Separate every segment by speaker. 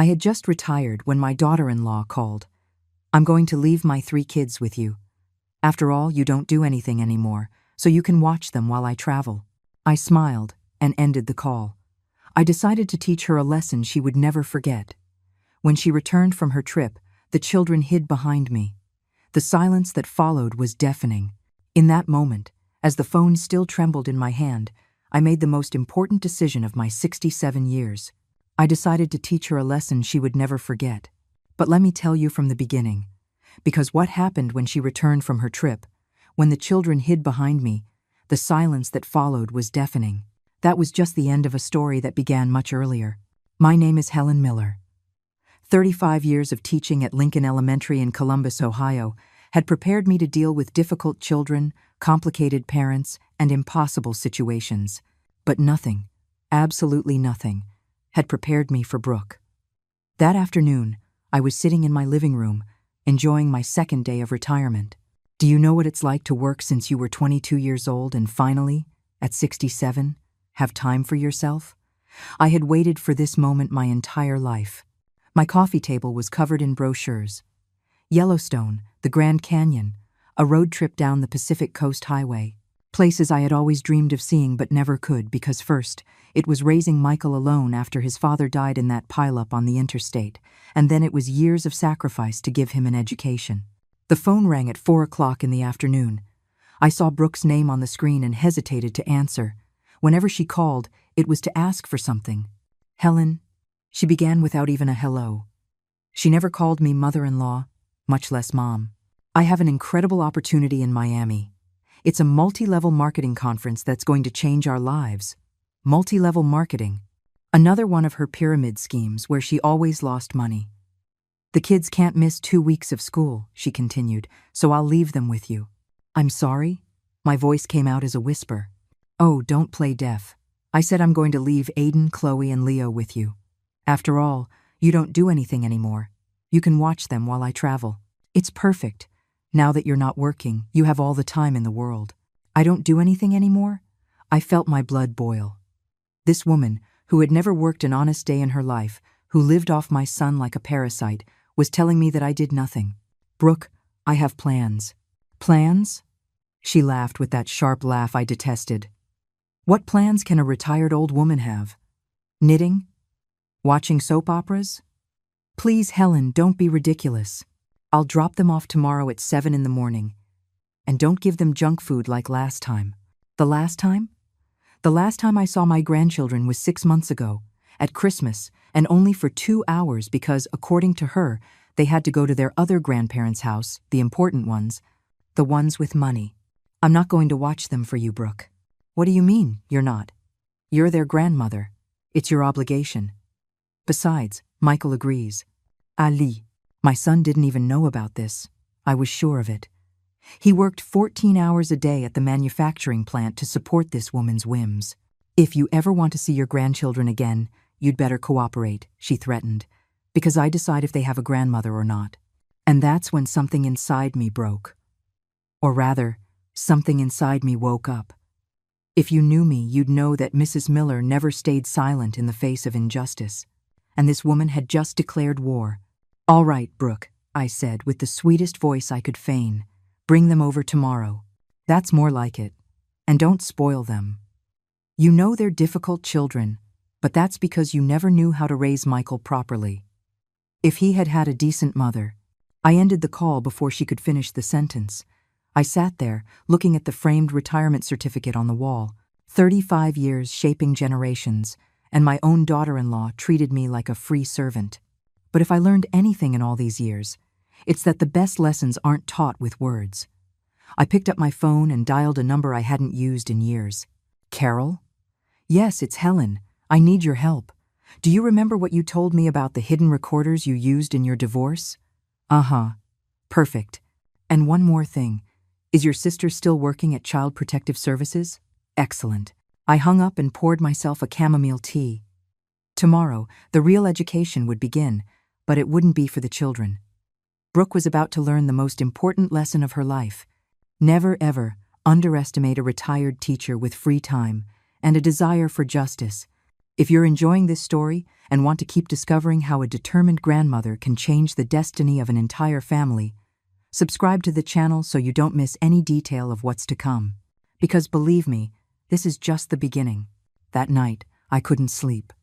Speaker 1: I had just retired when my daughter-in-law called. "I'm going to leave my 3 kids with you. After all, you don't do anything anymore, so you can watch them while I travel." I smiled and ended the call. I decided to teach her a lesson she would never forget. When she returned from her trip, the children hid behind me. The silence that followed was deafening. In that moment, as the phone still trembled in my hand, I made the most important decision of my 67 years. I decided to teach her a lesson she would never forget. But let me tell you from the beginning. Because what happened when she returned from her trip, when the children hid behind me, the silence that followed was deafening. That was just the end of a story that began much earlier. My name is Helen Miller. 35 years of teaching at Lincoln Elementary in Columbus, Ohio, had prepared me to deal with difficult children, complicated parents, and impossible situations. But nothing, absolutely nothing, had prepared me for Brooke. That afternoon, I was sitting in my living room, enjoying my second day of retirement. Do you know what it's like to work since you were 22 years old and finally, at 67, have time for yourself? I had waited for this moment my entire life. My coffee table was covered in brochures. Yellowstone, the Grand Canyon, a road trip down the Pacific Coast Highway. Places I had always dreamed of seeing but never could because first, it was raising Michael alone after his father died in that pileup on the interstate, and then it was years of sacrifice to give him an education. The phone rang at 4 o'clock in the afternoon. I saw Brooke's name on the screen and hesitated to answer. Whenever she called, it was to ask for something. "Helen," she began without even a hello. She never called me mother-in-law, much less mom. "I have an incredible opportunity in Miami. It's a multi-level marketing conference that's going to change our lives." Multi-level marketing. Another one of her pyramid schemes where she always lost money. "The kids can't miss 2 weeks of school," she continued, "so I'll leave them with you." "I'm sorry?" My voice came out as a whisper. "Oh, don't play deaf. I said I'm going to leave Aiden, Chloe, and Leo with you. After all, you don't do anything anymore. You can watch them while I travel. It's perfect. Now that you're not working, you have all the time in the world." I don't do anything anymore? I felt my blood boil. This woman, who had never worked an honest day in her life, who lived off my son like a parasite, was telling me that I did nothing. "Brooke, I have plans." "Plans?" She laughed with that sharp laugh I detested. "What plans can a retired old woman have? Knitting? Watching soap operas? Please, Helen, don't be ridiculous. I'll drop them off tomorrow at 7 in the morning. And don't give them junk food like last time." The last time? The last time I saw my grandchildren was 6 months ago, at Christmas, and only for 2 hours because, according to her, they had to go to their other grandparents' house, the important ones, the ones with money. "I'm not going to watch them for you, Brooke." "What do you mean, you're not? You're their grandmother. It's your obligation." Besides, Michael agrees. Ali, my son didn't even know about this. I was sure of it. He worked 14 hours a day at the manufacturing plant to support this woman's whims. "If you ever want to see your grandchildren again, you'd better cooperate," she threatened, "because I decide if they have a grandmother or not." And that's when something inside me broke. Or rather, something inside me woke up. If you knew me, you'd know that Mrs. Miller never stayed silent in the face of injustice. And this woman had just declared war. "All right, Brooke," I said with the sweetest voice I could feign. "Bring them over tomorrow. That's more like it. And don't spoil them. You know they're difficult children, but that's because you never knew how to raise Michael properly. If he had had a decent mother." I ended the call before she could finish the sentence. I sat there, looking at the framed retirement certificate on the wall. 35 years shaping generations, and my own daughter-in-law treated me like a free servant. But if I learned anything in all these years, it's that the best lessons aren't taught with words. I picked up my phone and dialed a number I hadn't used in years. "Carol?" "Yes, it's Helen. I need your help. Do you remember what you told me about the hidden recorders you used in your divorce?" "Uh-huh. Perfect. And one more thing. Is your sister still working at Child Protective Services?" "Excellent." I hung up and poured myself a chamomile tea. Tomorrow, the real education would begin, but it wouldn't be for the children. Brooke was about to learn the most important lesson of her life. Never ever underestimate a retired teacher with free time and a desire for justice. If you're enjoying this story and want to keep discovering how a determined grandmother can change the destiny of an entire family, subscribe to the channel so you don't miss any detail of what's to come. Because believe me, this is just the beginning. That night, I couldn't sleep.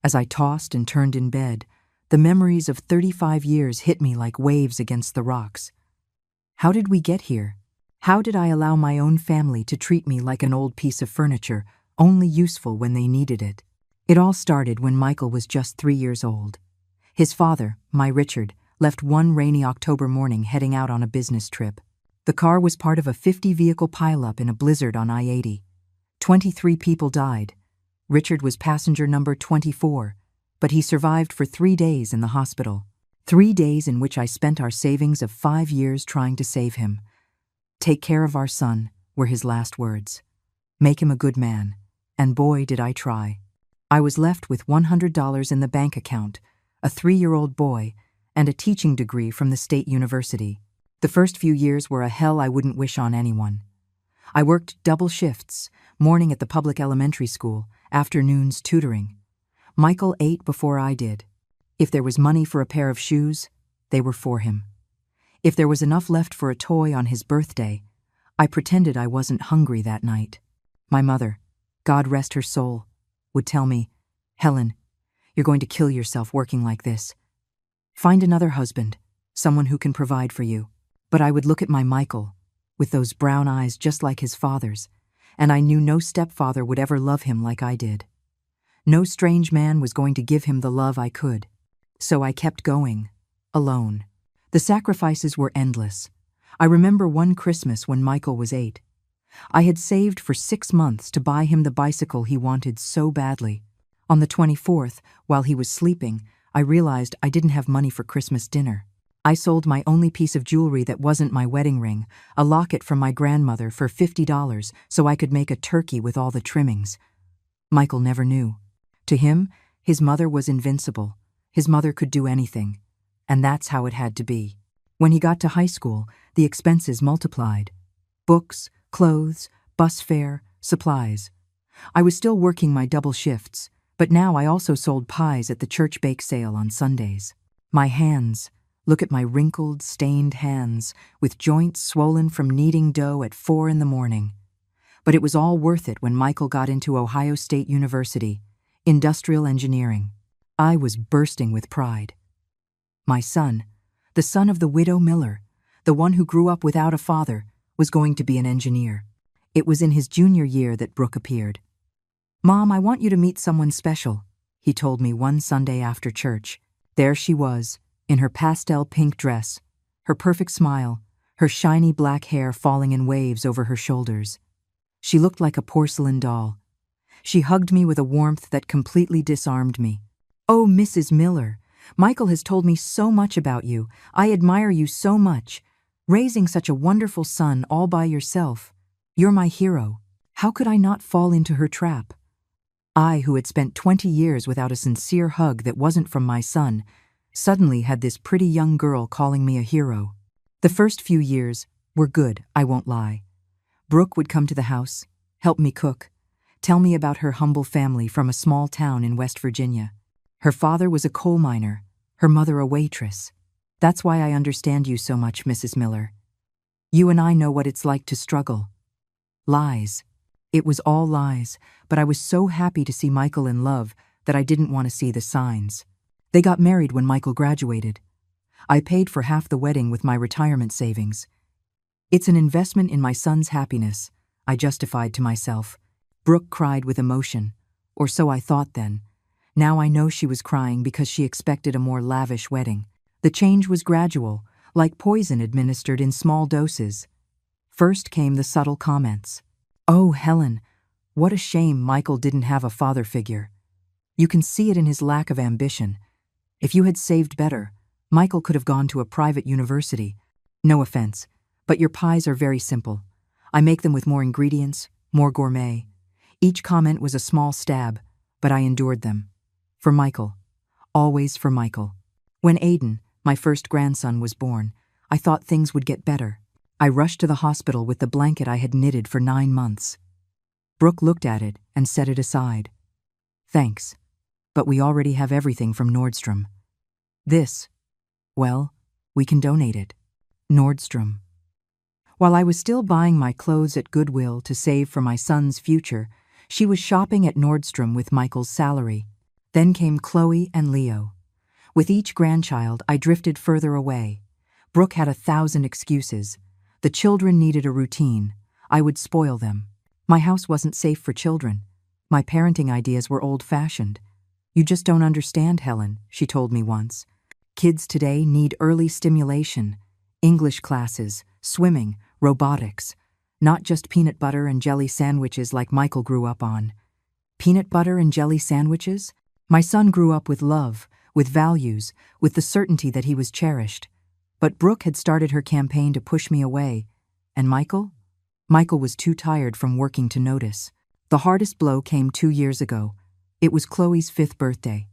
Speaker 1: As I tossed and turned in bed, the memories of 35 years hit me like waves against the rocks. How did we get here? How did I allow my own family to treat me like an old piece of furniture, only useful when they needed it? It all started when Michael was just 3 years old. His father, my Richard, left one rainy October morning heading out on a business trip. The car was part of a 50-vehicle pileup in a blizzard on I-80. 23 people died. Richard was passenger number 24, but he survived for 3 days in the hospital. 3 days in which I spent our savings of 5 years trying to save him. "Take care of our son," were his last words. "Make him a good man." And boy, did I try. I was left with $100 in the bank account, a 3-year-old boy, and a teaching degree from the state university. The first few years were a hell I wouldn't wish on anyone. I worked double shifts, morning at the public elementary school, afternoons tutoring. Michael ate before I did. If there was money for a pair of shoes, they were for him. If there was enough left for a toy on his birthday, I pretended I wasn't hungry that night. My mother, God rest her soul, would tell me, "Helen, you're going to kill yourself working like this. Find another husband, someone who can provide for you." But I would look at my Michael, with those brown eyes just like his father's, and I knew no stepfather would ever love him like I did. No strange man was going to give him the love I could. So I kept going, alone. The sacrifices were endless. I remember one Christmas when Michael was 8. I had saved for 6 months to buy him the bicycle he wanted so badly. On the 24th, while he was sleeping, I realized I didn't have money for Christmas dinner. I sold my only piece of jewelry that wasn't my wedding ring, a locket from my grandmother, for $50 so I could make a turkey with all the trimmings. Michael never knew. To him, his mother was invincible. His mother could do anything. And that's how it had to be. When he got to high school, the expenses multiplied. Books, clothes, bus fare, supplies. I was still working my double shifts, but now I also sold pies at the church bake sale on Sundays. My hands, look at my wrinkled, stained hands, with joints swollen from kneading dough at 4 in the morning. But it was all worth it when Michael got into Ohio State University, industrial engineering. I was bursting with pride. My son, the son of the widow Miller, the one who grew up without a father, was going to be an engineer. It was in his junior year that Brooke appeared. "Mom, I want you to meet someone special," he told me one Sunday after church. There she was, in her pastel pink dress, her perfect smile, her shiny black hair falling in waves over her shoulders. She looked like a porcelain doll. She hugged me with a warmth that completely disarmed me. "Oh, Mrs. Miller, Michael has told me so much about you. I admire you so much. Raising such a wonderful son all by yourself. You're my hero." How could I not fall into her trap? I, who had spent 20 years without a sincere hug that wasn't from my son, suddenly had this pretty young girl calling me a hero. The first few years were good, I won't lie. Brooke would come to the house, help me cook, tell me about her humble family from a small town in West Virginia. Her father was a coal miner, her mother a waitress. That's why I understand you so much, Mrs. Miller. You and I know what it's like to struggle. Lies. It was all lies, but I was so happy to see Michael in love that I didn't want to see the signs. They got married when Michael graduated. I paid for half the wedding with my retirement savings. "It's an investment in my son's happiness," I justified to myself. Brooke cried with emotion, or so I thought then. Now I know she was crying because she expected a more lavish wedding. The change was gradual, like poison administered in small doses. First came the subtle comments. "Oh, Helen, what a shame Michael didn't have a father figure. You can see it in his lack of ambition. If you had saved better, Michael could have gone to a private university. No offense, but your pies are very simple. I make them with more ingredients, more gourmet." Each comment was a small stab, but I endured them. For Michael. Always for Michael. When Aiden, my first grandson, was born, I thought things would get better. I rushed to the hospital with the blanket I had knitted for 9 months. Brooke looked at it and set it aside. Thanks. But we already have everything from Nordstrom. This, well, we can donate it. Nordstrom. While I was still buying my clothes at Goodwill to save for my son's future, she was shopping at Nordstrom with Michael's salary. Then came Chloe and Leo. With each grandchild, I drifted further away. Brooke had 1,000 excuses. The children needed a routine. I would spoil them. My house wasn't safe for children. My parenting ideas were old-fashioned. You just don't understand, Helen, she told me once. Kids today need early stimulation. English classes, swimming, robotics. Not just peanut butter and jelly sandwiches like Michael grew up on. Peanut butter and jelly sandwiches? My son grew up with love, with values, with the certainty that he was cherished. But Brooke had started her campaign to push me away. And Michael? Michael was too tired from working to notice. The hardest blow came 2 years ago. It was Chloe's 5th birthday.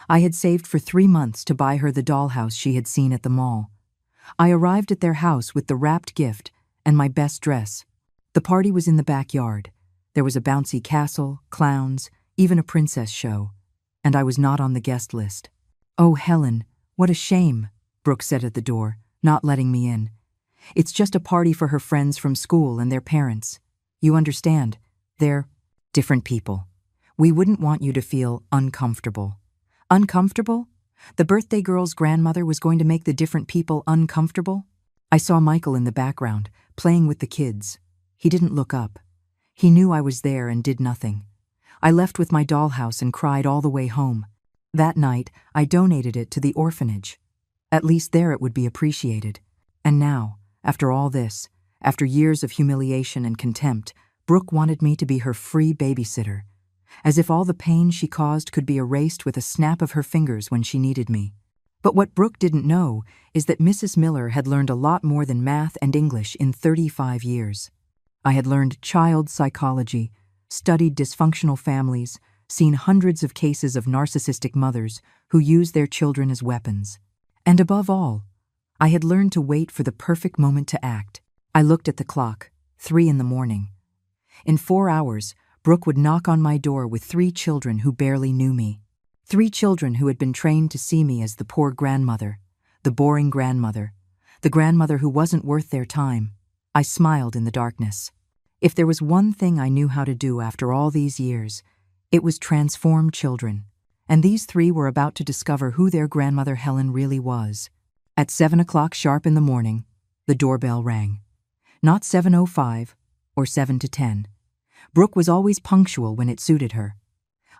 Speaker 1: I had saved for 3 months to buy her the dollhouse she had seen at the mall. I arrived at their house with the wrapped gift and my best dress. The party was in the backyard. There was a bouncy castle, clowns, even a princess show. And I was not on the guest list. "Oh, Helen, what a shame," Brooke said at the door, not letting me in. "It's just a party for her friends from school and their parents. You understand, they're different people. We wouldn't want you to feel uncomfortable." Uncomfortable? The birthday girl's grandmother was going to make the different people uncomfortable? I saw Michael in the background, playing with the kids. He didn't look up. He knew I was there and did nothing. I left with my dollhouse and cried all the way home. That night, I donated it to the orphanage. At least there it would be appreciated. And now, after all this, after years of humiliation and contempt, Brooke wanted me to be her free babysitter, as if all the pain she caused could be erased with a snap of her fingers when she needed me. But what Brooke didn't know is that Mrs. Miller had learned a lot more than math and English in 35 years. I had learned child psychology, studied dysfunctional families, seen hundreds of cases of narcissistic mothers who use their children as weapons. And above all, I had learned to wait for the perfect moment to act. I looked at the clock, 3 in the morning. In 4 hours, Brooke would knock on my door with 3 children who barely knew me. 3 children who had been trained to see me as the poor grandmother, the boring grandmother, the grandmother who wasn't worth their time. I smiled in the darkness. If there was one thing I knew how to do after all these years, it was transform children. And these 3 were about to discover who their grandmother Helen really was. At 7 o'clock sharp in the morning, the doorbell rang. Not 7:05 or 7 to 10. Brooke was always punctual when it suited her.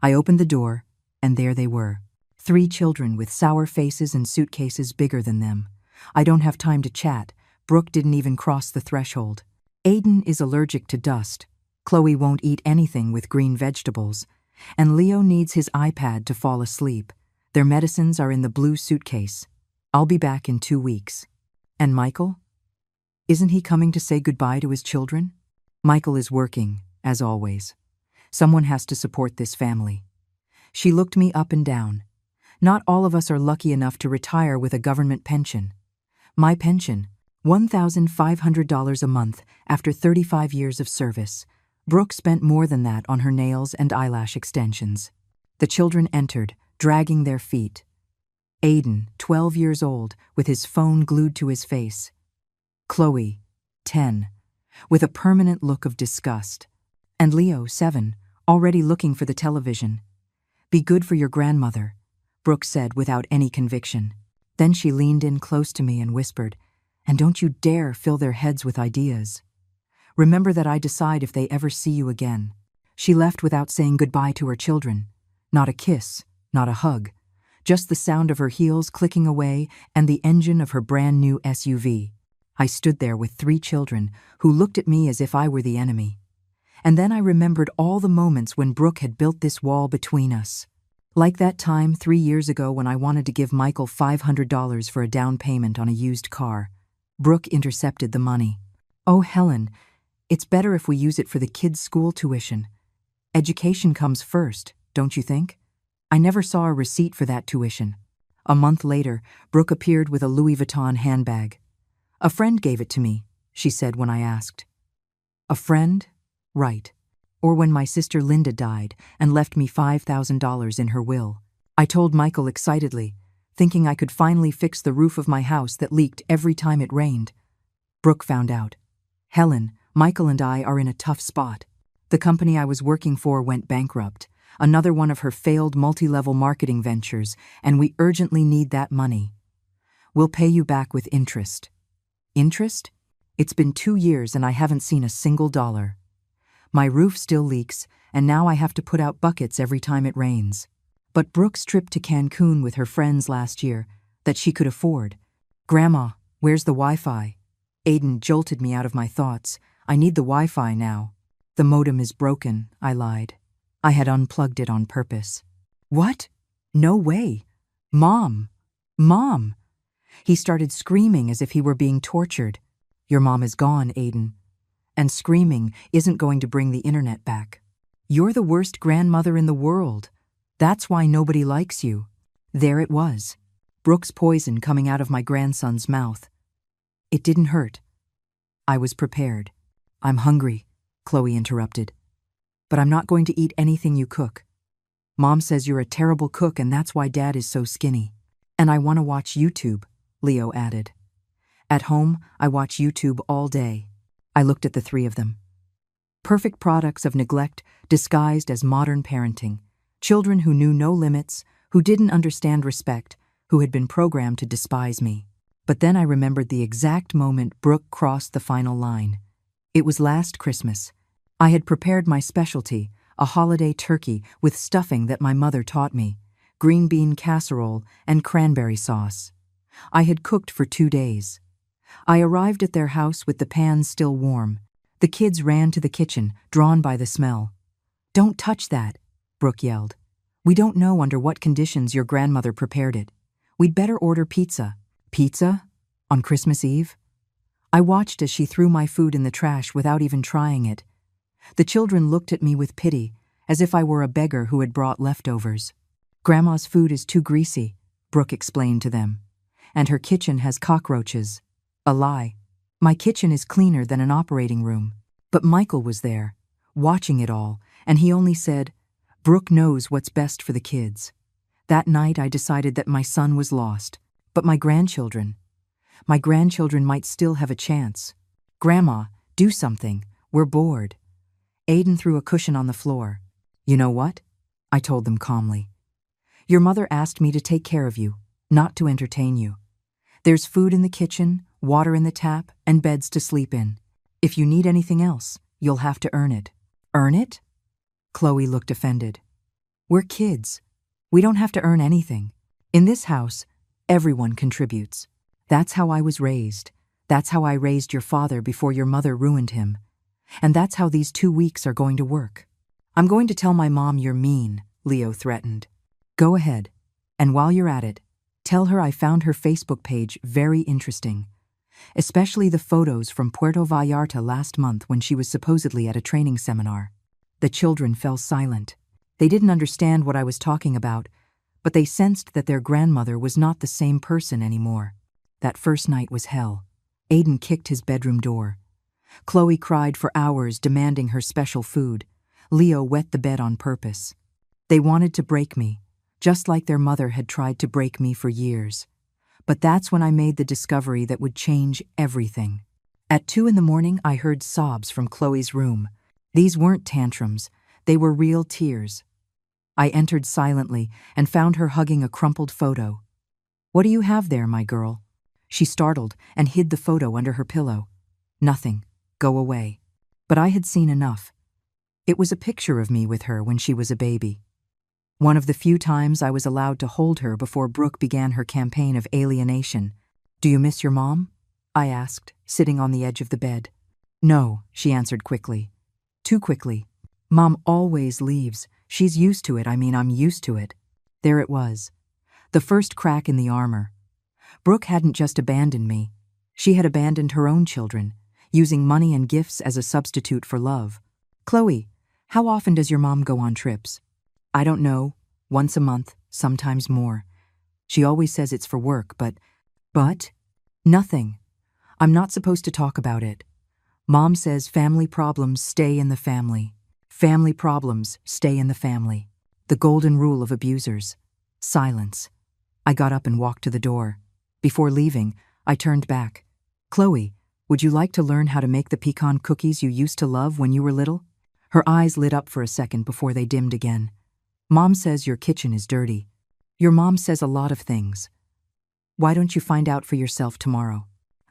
Speaker 1: I opened the door, and there they were. 3 children with sour faces and suitcases bigger than them. I don't have time to chat. Brooke didn't even cross the threshold. Aiden is allergic to dust. Chloe won't eat anything with green vegetables. And Leo needs his iPad to fall asleep. Their medicines are in the blue suitcase. I'll be back in 2 weeks. And Michael? Isn't he coming to say goodbye to his children? Michael is working, as always. Someone has to support this family. She looked me up and down. Not all of us are lucky enough to retire with a government pension. My pension, $1,500 a month after 35 years of service. Brooke spent more than that on her nails and eyelash extensions. The children entered, dragging their feet. Aiden, 12 years old, with his phone glued to his face. Chloe, 10, with a permanent look of disgust. And Leo, 7, already looking for the television. "Be good for your grandmother," Brooke said without any conviction. Then she leaned in close to me and whispered, "And don't you dare fill their heads with ideas. Remember that I decide if they ever see you again." She left without saying goodbye to her children. Not a kiss, not a hug. Just the sound of her heels clicking away and the engine of her brand new SUV. I stood there with 3 children who looked at me as if I were the enemy. And then I remembered all the moments when Brooke had built this wall between us. Like that time 3 years ago when I wanted to give Michael $500 for a down payment on a used car. Brooke intercepted the money. "Oh, Helen, it's better if we use it for the kids' school tuition. Education comes first, don't you think?" I never saw a receipt for that tuition. A month later, Brooke appeared with a Louis Vuitton handbag. "A friend gave it to me," she said when I asked. "A friend? Right. Or when my sister Linda died and left me $5,000 in her will. I told Michael excitedly, thinking I could finally fix the roof of my house that leaked every time it rained. Brooke found out. Helen, Michael and I are in a tough spot. The company I was working for went bankrupt, another one of her failed multi-level marketing ventures, and we urgently need that money. We'll pay you back with interest. Interest? It's been 2 years and I haven't seen a single dollar. My roof still leaks, and now I have to put out buckets every time it rains. But Brooke's trip to Cancun with her friends last year, that she could afford. Grandma, where's the Wi-Fi? Aiden jolted me out of my thoughts. I need the Wi-Fi now. The modem is broken, I lied. I had unplugged it on purpose. What? No way. Mom! Mom! He started screaming as if he were being tortured. Your mom is gone, Aiden. And screaming isn't going to bring the internet back. You're the worst grandmother in the world. That's why nobody likes you. There it was. Brooke's poison coming out of my grandson's mouth. It didn't hurt. I was prepared. I'm hungry, Chloe interrupted. But I'm not going to eat anything you cook. Mom says you're a terrible cook and that's why Dad is so skinny. And I want to watch YouTube, Leo added. At home, I watch YouTube all day. I looked at the three of them. Perfect products of neglect disguised as modern parenting. Children who knew no limits, who didn't understand respect, who had been programmed to despise me. But then I remembered the exact moment Brooke crossed the final line. It was last Christmas. I had prepared my specialty, a holiday turkey with stuffing that my mother taught me, green bean casserole and cranberry sauce. I had cooked for 2 days. I arrived at their house with the pans still warm. The kids ran to the kitchen, drawn by the smell. Don't touch that, Brooke yelled. We don't know under what conditions your grandmother prepared it. We'd better order pizza. Pizza? On Christmas Eve? I watched as she threw my food in the trash without even trying it. The children looked at me with pity, as if I were a beggar who had brought leftovers. Grandma's food is too greasy, Brooke explained to them. And her kitchen has cockroaches. A lie. My kitchen is cleaner than an operating room. But Michael was there, watching it all, and he only said, Brooke knows what's best for the kids. That night I decided that my son was lost. But my grandchildren might still have a chance. Grandma, do something. We're bored. Aiden threw a cushion on the floor. You know what? I told them calmly. Your mother asked me to take care of you, not to entertain you. There's food in the kitchen, water in the tap, and beds to sleep in. If you need anything else, you'll have to earn it. Earn it? Chloe looked offended. We're kids. We don't have to earn anything. In this house, everyone contributes. That's how I was raised. That's how I raised your father before your mother ruined him. And that's how these 2 weeks are going to work. I'm going to tell my mom you're mean, Leo threatened. Go ahead. And while you're at it, tell her I found her Facebook page very interesting. Especially the photos from Puerto Vallarta last month when she was supposedly at a training seminar. The children fell silent. They didn't understand what I was talking about, but they sensed that their grandmother was not the same person anymore. That first night was hell. Aiden kicked his bedroom door. Chloe cried for hours demanding her special food. Leo wet the bed on purpose. They wanted to break me, just like their mother had tried to break me for years. But that's when I made the discovery that would change everything. At 2 a.m, I heard sobs from Chloe's room. These weren't tantrums, they were real tears. I entered silently and found her hugging a crumpled photo. What do you have there, my girl? She startled and hid the photo under her pillow. Nothing. Go away. But I had seen enough. It was a picture of me with her when she was a baby. One of the few times I was allowed to hold her before Brooke began her campaign of alienation. Do you miss your mom? I asked, sitting on the edge of the bed. No, she answered quickly. Too quickly. Mom always leaves. She's used to it. I'm used to it. There it was. The first crack in the armor. Brooke hadn't just abandoned me. She had abandoned her own children, using money and gifts as a substitute for love. Chloe, how often does your mom go on trips? I don't know. Once a month, sometimes more. She always says it's for work, but nothing. I'm not supposed to talk about it. Mom says family problems stay in the family. Family problems stay in the family. The golden rule of abusers. Silence. I got up and walked to the door. Before leaving, I turned back. Chloe, would you like to learn how to make the pecan cookies you used to love when you were little? Her eyes lit up for a second before they dimmed again. Mom says your kitchen is dirty. Your mom says a lot of things. Why don't you find out for yourself tomorrow?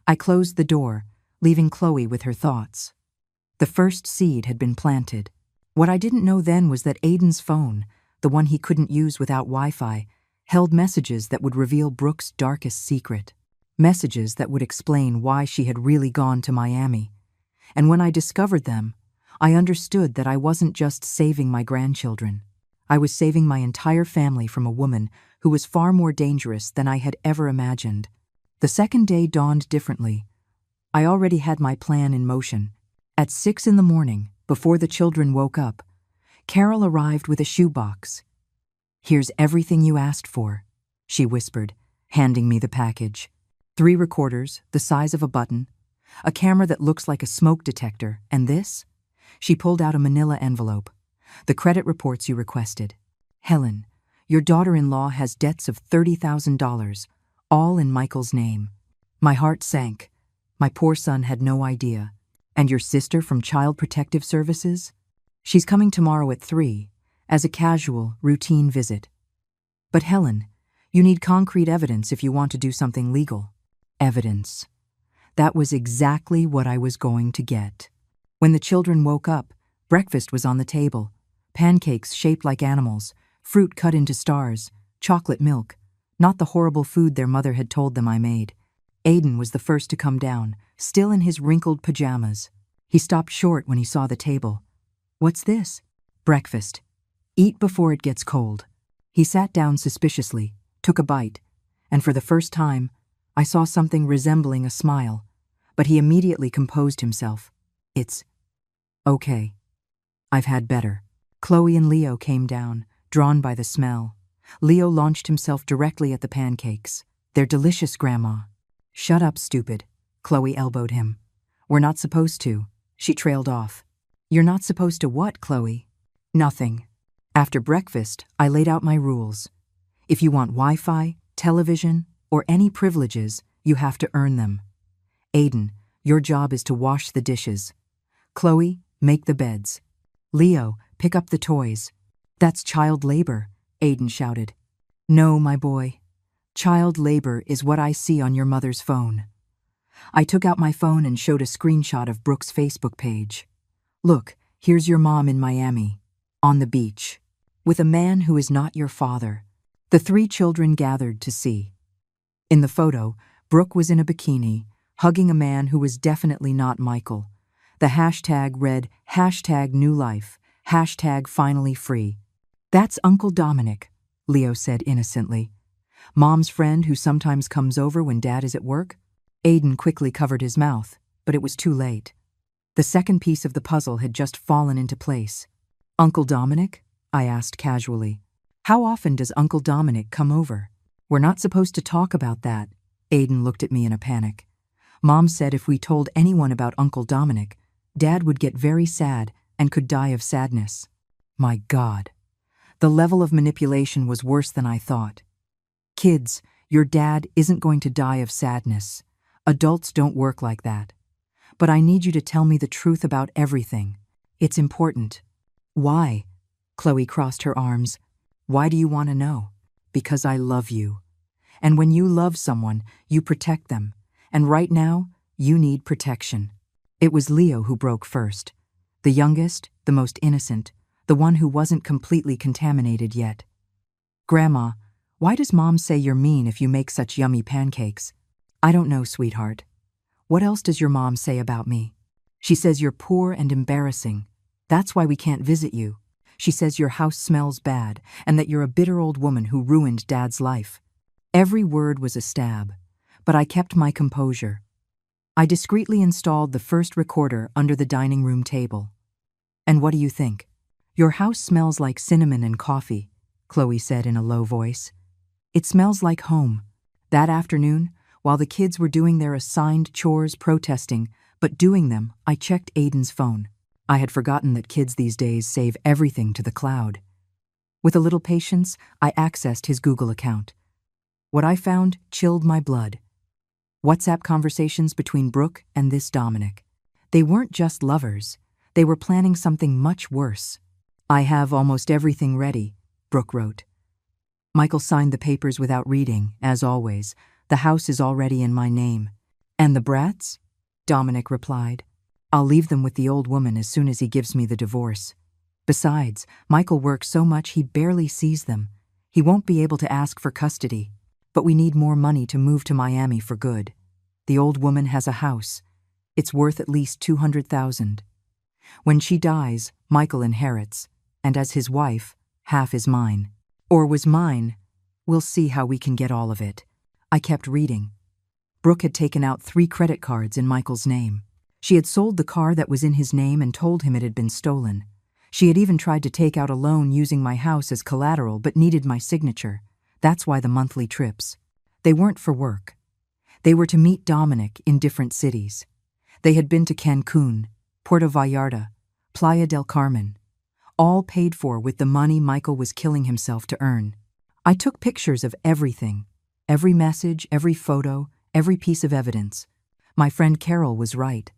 Speaker 1: I closed the door, leaving Chloe with her thoughts. The first seed had been planted. What I didn't know then was that Aiden's phone, the one he couldn't use without Wi-Fi, held messages that would reveal Brooke's darkest secret. Messages that would explain why she had really gone to Miami. And when I discovered them, I understood that I wasn't just saving my grandchildren. I was saving my entire family from a woman who was far more dangerous than I had ever imagined. The second day dawned differently. I already had my plan in motion. At 6 a.m, before the children woke up, Carol arrived with a shoebox. "Here's everything you asked for," she whispered, handing me the package. 3 recorders, the size of a button, a camera that looks like a smoke detector, and this? She pulled out a manila envelope. "The credit reports you requested. Helen, your daughter-in-law has debts of $30,000, all in Michael's name." My heart sank. My poor son had no idea. "And your sister from Child Protective Services? She's coming tomorrow at 3, as a casual, routine visit." "But Helen, you need concrete evidence if you want to do something legal." Evidence. That was exactly what I was going to get. When the children woke up, breakfast was on the table. Pancakes shaped like animals, fruit cut into stars, chocolate milk, not the horrible food their mother had told them I made. Aiden was the first to come down, still in his wrinkled pajamas. He stopped short when he saw the table. "What's this?" "Breakfast. Eat before it gets cold." He sat down suspiciously, took a bite, and for the first time, I saw something resembling a smile, but he immediately composed himself. "It's okay. I've had better." Chloe and Leo came down, drawn by the smell. Leo launched himself directly at the pancakes. "They're delicious, Grandma." "Shut up, stupid." Chloe elbowed him. "We're not supposed to." She trailed off. "You're not supposed to what, Chloe?" "Nothing." After breakfast, I laid out my rules. If you want Wi-Fi, television, or any privileges, you have to earn them. Aiden, your job is to wash the dishes. Chloe, make the beds. Leo, pick up the toys. "That's child labor," Aiden shouted. "No, my boy. Child labor is what I see on your mother's phone." I took out my phone and showed a screenshot of Brooke's Facebook page. "Look, here's your mom in Miami, on the beach, with a man who is not your father." The 3 children gathered to see. In the photo, Brooke was in a bikini, hugging a man who was definitely not Michael. The hashtag read, #NewLife, #FinallyFree. "That's Uncle Dominic," Leo said innocently. "Mom's friend who sometimes comes over when Dad is at work." Aiden quickly covered his mouth, but it was too late. The second piece of the puzzle had just fallen into place. "Uncle Dominic?" I asked casually. "How often does Uncle Dominic come over?" "We're not supposed to talk about that." Aiden looked at me in a panic. "Mom said if we told anyone about Uncle Dominic, Dad would get very sad and could die of sadness." My God. The level of manipulation was worse than I thought. "Kids, your dad isn't going to die of sadness. Adults don't work like that. But I need you to tell me the truth about everything. It's important." "Why?" Chloe crossed her arms. "Why do you want to know?" "Because I love you. And when you love someone, you protect them. And right now, you need protection." It was Leo who broke first. The youngest, the most innocent, the one who wasn't completely contaminated yet. "Grandma, why does Mom say you're mean if you make such yummy pancakes?" "I don't know, sweetheart. What else does your mom say about me?" "She says you're poor and embarrassing. That's why we can't visit you. She says your house smells bad and that you're a bitter old woman who ruined Dad's life." Every word was a stab, but I kept my composure. I discreetly installed the first recorder under the dining room table. "And what do you think?" "Your house smells like cinnamon and coffee," Chloe said in a low voice. "It smells like home." That afternoon, while the kids were doing their assigned chores protesting, but doing them, I checked Aiden's phone. I had forgotten that kids these days save everything to the cloud. With a little patience, I accessed his Google account. What I found chilled my blood. WhatsApp conversations between Brooke and this Dominic. They weren't just lovers. They were planning something much worse. "I have almost everything ready," Brooke wrote. Michael signed the papers without reading, as always. "The house is already in my name." "And the brats?" Dominic replied. "I'll leave them with the old woman as soon as he gives me the divorce. Besides, Michael works so much he barely sees them. He won't be able to ask for custody. But we need more money to move to Miami for good. The old woman has a house. It's worth at least $200,000. When she dies, Michael inherits, and as his wife, half is mine. Or was mine. We'll see how we can get all of it." I kept reading. Brooke had taken out 3 credit cards in Michael's name. She had sold the car that was in his name and told him it had been stolen. She had even tried to take out a loan using my house as collateral but needed my signature. That's why the monthly trips. They weren't for work. They were to meet Dominic in different cities. They had been to Cancun, Puerto Vallarta, Playa del Carmen, all paid for with the money Michael was killing himself to earn. I took pictures of everything, every message, every photo, every piece of evidence. My friend Carol was right.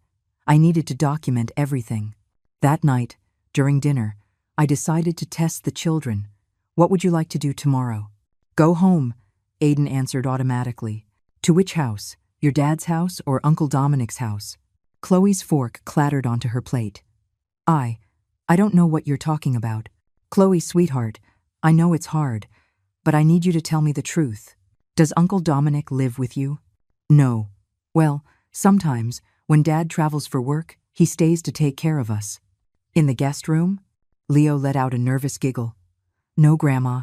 Speaker 1: I needed to document everything. That night, during dinner, I decided to test the children. "What would you like to do tomorrow?" "Go home," Aiden answered automatically. "To which house? Your dad's house or Uncle Dominic's house?" Chloe's fork clattered onto her plate. I don't know what you're talking about." "Chloe, sweetheart, I know it's hard, but I need you to tell me the truth. Does Uncle Dominic live with you?" "No. Well, sometimes, when Dad travels for work, he stays to take care of us." "In the guest room?" Leo let out a nervous giggle. "No, Grandma.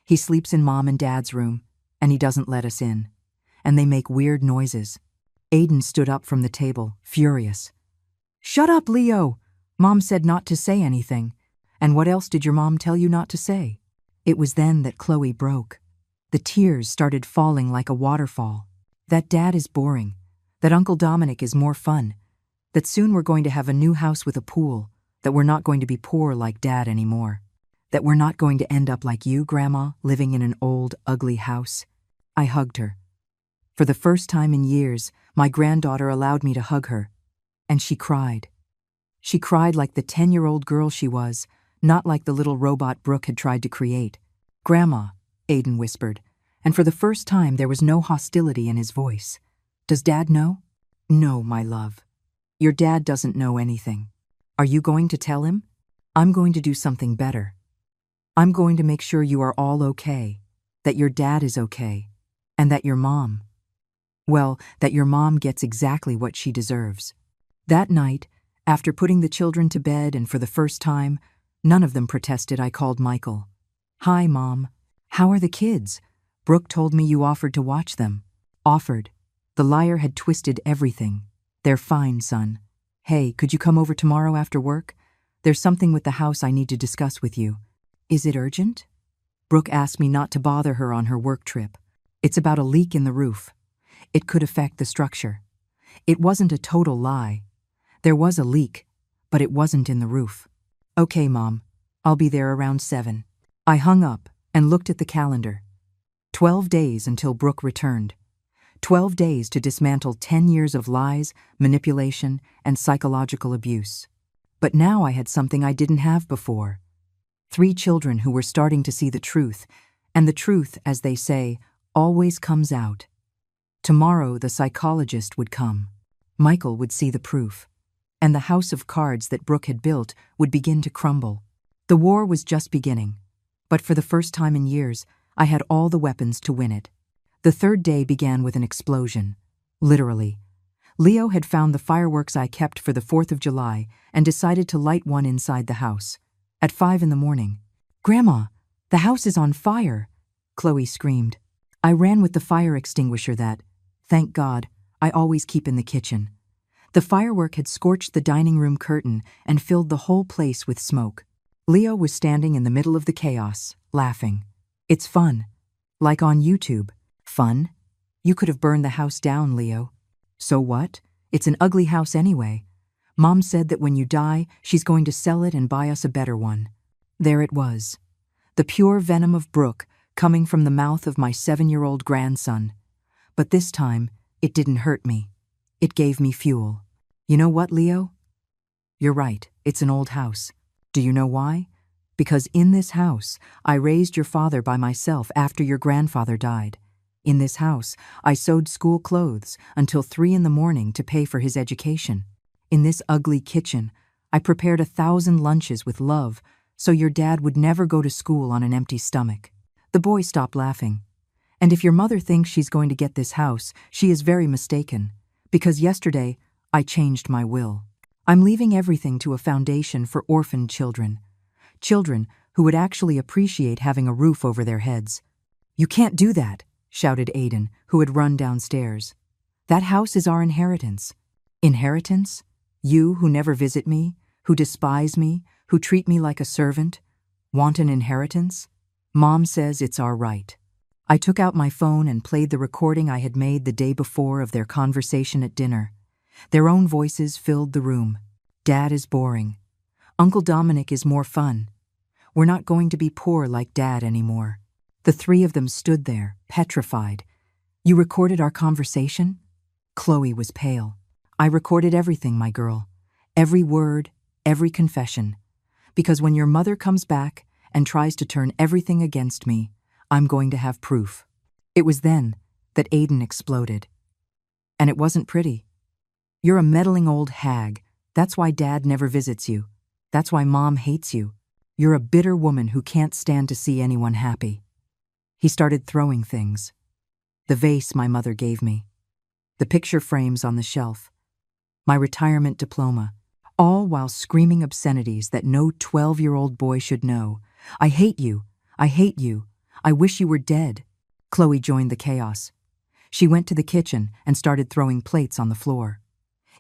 Speaker 1: He sleeps in Mom and Dad's room, and he doesn't let us in. And they make weird noises." Aiden stood up from the table, furious. "Shut up, Leo! Mom said not to say anything. And what else did your mom tell you not to say?" It was then that Chloe broke. The tears started falling like a waterfall. "That Dad is boring. That Uncle Dominic is more fun. That soon we're going to have a new house with a pool. That we're not going to be poor like Dad anymore. That we're not going to end up like you, Grandma, living in an old, ugly house." I hugged her. For the first time in years, my granddaughter allowed me to hug her. And she cried. She cried like the 10-year-old girl she was, not like the little robot Brooke had tried to create. "Grandma," Aiden whispered, and for the first time there was no hostility in his voice. "Does Dad know?" "No, my love. Your dad doesn't know anything. Are you going to tell him?" "I'm going to do something better. I'm going to make sure you are all okay, that your dad is okay, and that your mom, well, that your mom gets exactly what she deserves." That night, after putting the children to bed and for the first time, none of them protested, I called Michael. "Hi, Mom. How are the kids? Brooke told me you offered to watch them." "Offered." The liar had twisted everything. "They're fine, son. Hey, could you come over tomorrow after work? There's something with the house I need to discuss with you." "Is it urgent?" Brooke asked me not to bother her on her work trip. "It's about a leak in the roof. It could affect the structure." It wasn't a total lie. There was a leak, but it wasn't in the roof. "Okay, Mom. I'll be there around 7. I hung up and looked at the calendar. 12 days until Brooke returned. 12 days to dismantle 10 years of lies, manipulation, and psychological abuse. But now I had something I didn't have before. 3 children who were starting to see the truth, and the truth, as they say, always comes out. Tomorrow the psychologist would come. Michael would see the proof. And the house of cards that Brooke had built would begin to crumble. The war was just beginning. But for the first time in years, I had all the weapons to win it. The 3rd day began with an explosion. Literally. Leo had found the fireworks I kept for the 4th of July and decided to light one inside the house. At 5 in the morning. "Grandma, the house is on fire!" Chloe screamed. I ran with the fire extinguisher that, thank God, I always keep in the kitchen. The firework had scorched the dining room curtain and filled the whole place with smoke. Leo was standing in the middle of the chaos, laughing. "It's fun. Like on YouTube." "Fun? You could have burned the house down, Leo." "So what? It's an ugly house anyway. Mom said that when you die, she's going to sell it and buy us a better one. There it was. The pure venom of Brooke coming from the mouth of my 7-year-old grandson. But this time, it didn't hurt me. It gave me fuel. You know what, Leo? You're right, it's an old house. Do you know why? Because in this house, I raised your father by myself after your grandfather died. In this house, I sewed school clothes until 3 in the morning to pay for his education. In this ugly kitchen, I prepared 1,000 lunches with love so your dad would never go to school on an empty stomach. The boy stopped laughing. And if your mother thinks she's going to get this house, she is very mistaken, because yesterday I changed my will. I'm leaving everything to a foundation for orphaned children. Children who would actually appreciate having a roof over their heads. You can't do that, shouted Aiden, who had run downstairs. That house is our inheritance. Inheritance? You who never visit me, who despise me, who treat me like a servant, want an inheritance? Mom says it's our right. I took out my phone and played the recording I had made the day before of their conversation at dinner. Their own voices filled the room. Dad is boring. Uncle Dominic is more fun. We're not going to be poor like Dad anymore. The 3 of them stood there, petrified. You recorded our conversation? Chloe was pale. I recorded everything, my girl. Every word, every confession. Because when your mother comes back and tries to turn everything against me, I'm going to have proof. It was then that Aiden exploded. And it wasn't pretty. You're a meddling old hag. That's why Dad never visits you. That's why Mom hates you. You're a bitter woman who can't stand to see anyone happy. He started throwing things. The vase my mother gave me. The picture frames on the shelf. My retirement diploma. All while screaming obscenities that no 12-year-old boy should know. I hate you. I hate you. I wish you were dead. Chloe joined the chaos. She went to the kitchen and started throwing plates on the floor.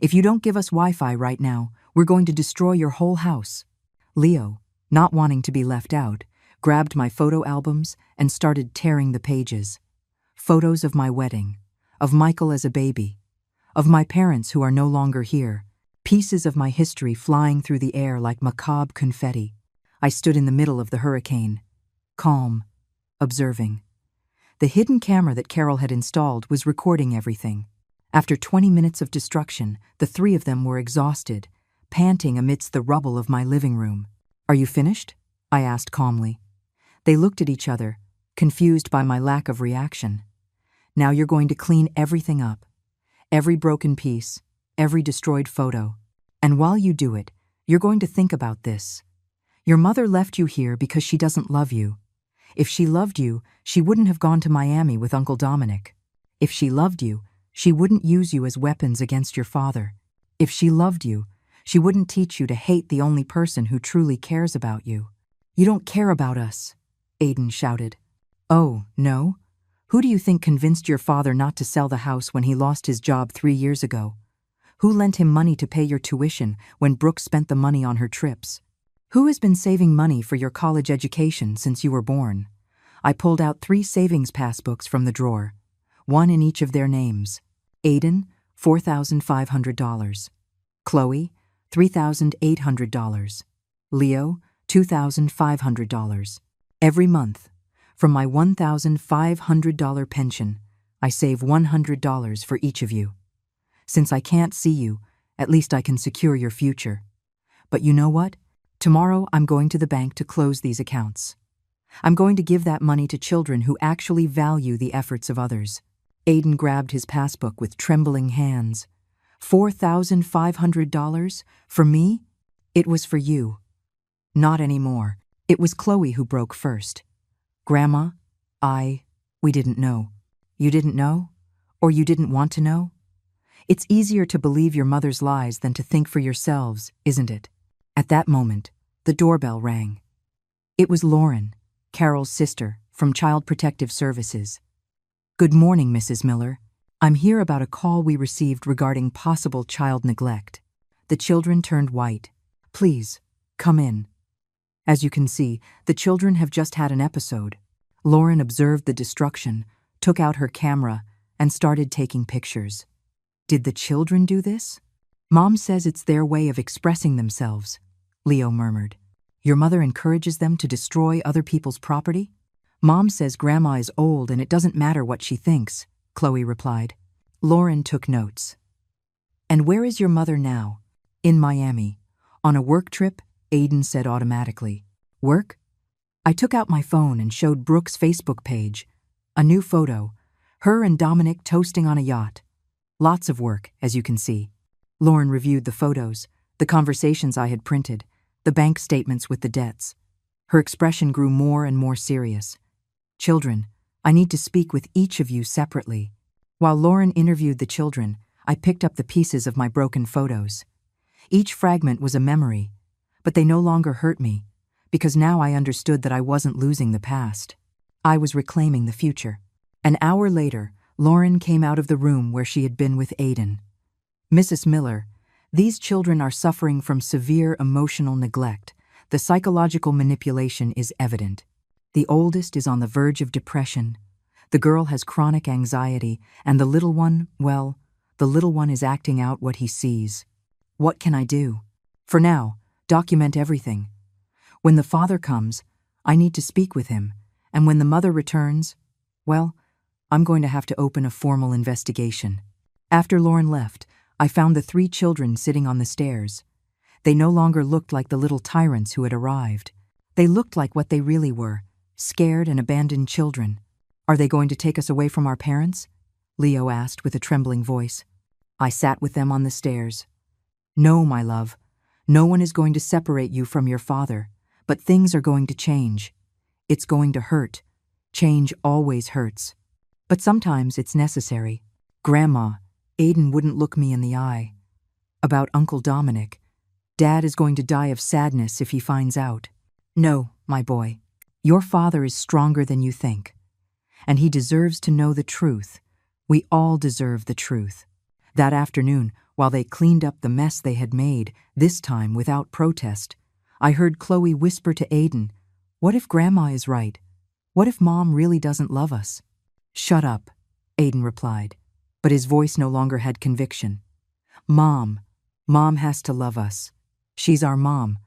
Speaker 1: If you don't give us Wi-Fi right now, we're going to destroy your whole house. Leo, not wanting to be left out, grabbed my photo albums and started tearing the pages. Photos of my wedding, of Michael as a baby, of my parents who are no longer here, pieces of my history flying through the air like macabre confetti. I stood in the middle of the hurricane, calm, observing. The hidden camera that Carol had installed was recording everything. After 20 minutes of destruction, the 3 of them were exhausted, panting amidst the rubble of my living room. Are you finished? I asked calmly. They looked at each other, confused by my lack of reaction. Now you're going to clean everything up. Every broken piece, every destroyed photo. And while you do it, you're going to think about this. Your mother left you here because she doesn't love you. If she loved you, she wouldn't have gone to Miami with Uncle Dominic. If she loved you, she wouldn't use you as weapons against your father. If she loved you, she wouldn't teach you to hate the only person who truly cares about you. You don't care about us, Aiden shouted. Oh, no? Who do you think convinced your father not to sell the house when he lost his job 3 years ago? Who lent him money to pay your tuition when Brooke spent the money on her trips? Who has been saving money for your college education since you were born? I pulled out 3 savings passbooks from the drawer, 1 in each of their names. Aiden, $4,500. Chloe, $3,800. Leo, $2,500. Every month, from my $1,500 pension, I save $100 for each of you. Since I can't see you, at least I can secure your future. But you know what? Tomorrow I'm going to the bank to close these accounts. I'm going to give that money to children who actually value the efforts of others. Aiden grabbed his passbook with trembling hands. $4,500? For me? It was for you. Not anymore. It was Chloe who broke first. Grandma, we didn't know. You didn't know? Or you didn't want to know? It's easier to believe your mother's lies than to think for yourselves, isn't it? At that moment, the doorbell rang. It was Lauren, Carol's sister, from Child Protective Services. Good morning, Mrs. Miller. I'm here about a call we received regarding possible child neglect. The children turned white. Please, come in. As you can see, the children have just had an episode. Lauren observed the destruction, took out her camera, and started taking pictures. Did the children do this? Mom says it's their way of expressing themselves, Leo murmured. Your mother encourages them to destroy other people's property? Mom says Grandma is old and it doesn't matter what she thinks, Chloe replied. Lauren took notes. And where is your mother now? In Miami. On a work trip, Aiden said automatically. Work? I took out my phone and showed Brooke's Facebook page. A new photo. Her and Dominic toasting on a yacht. Lots of work, as you can see. Lauren reviewed the photos, the conversations I had printed, the bank statements with the debts. Her expression grew more and more serious. Children, I need to speak with each of you separately. While Lauren interviewed the children, I picked up the pieces of my broken photos. Each fragment was a memory, but they no longer hurt me, because now I understood that I wasn't losing the past. I was reclaiming the future. An hour later, Lauren came out of the room where she had been with Aiden. Mrs. Miller, these children are suffering from severe emotional neglect. The psychological manipulation is evident. The oldest is on the verge of depression. The girl has chronic anxiety, and the little one, well, the little one is acting out what he sees. What can I do? For now, document everything. When the father comes, I need to speak with him, and when the mother returns, well, I'm going to have to open a formal investigation. After Lauren left, I found the 3 children sitting on the stairs. They no longer looked like the little tyrants who had arrived. They looked like what they really were, scared and abandoned children. Are they going to take us away from our parents? Leo asked with a trembling voice. I sat with them on the stairs. No, my love. No one is going to separate you from your father, but things are going to change. It's going to hurt. Change always hurts. But sometimes it's necessary. Grandma, Aiden wouldn't look me in the eye. About Uncle Dominic. Dad is going to die of sadness if he finds out. No, my boy. Your father is stronger than you think. And he deserves to know the truth. We all deserve the truth. That afternoon, while they cleaned up the mess they had made, this time without protest, I heard Chloe whisper to Aiden, "What if Grandma is right? What if Mom really doesn't love us?" "Shut up," Aiden replied, but his voice no longer had conviction. Mom has to love us. She's our mom."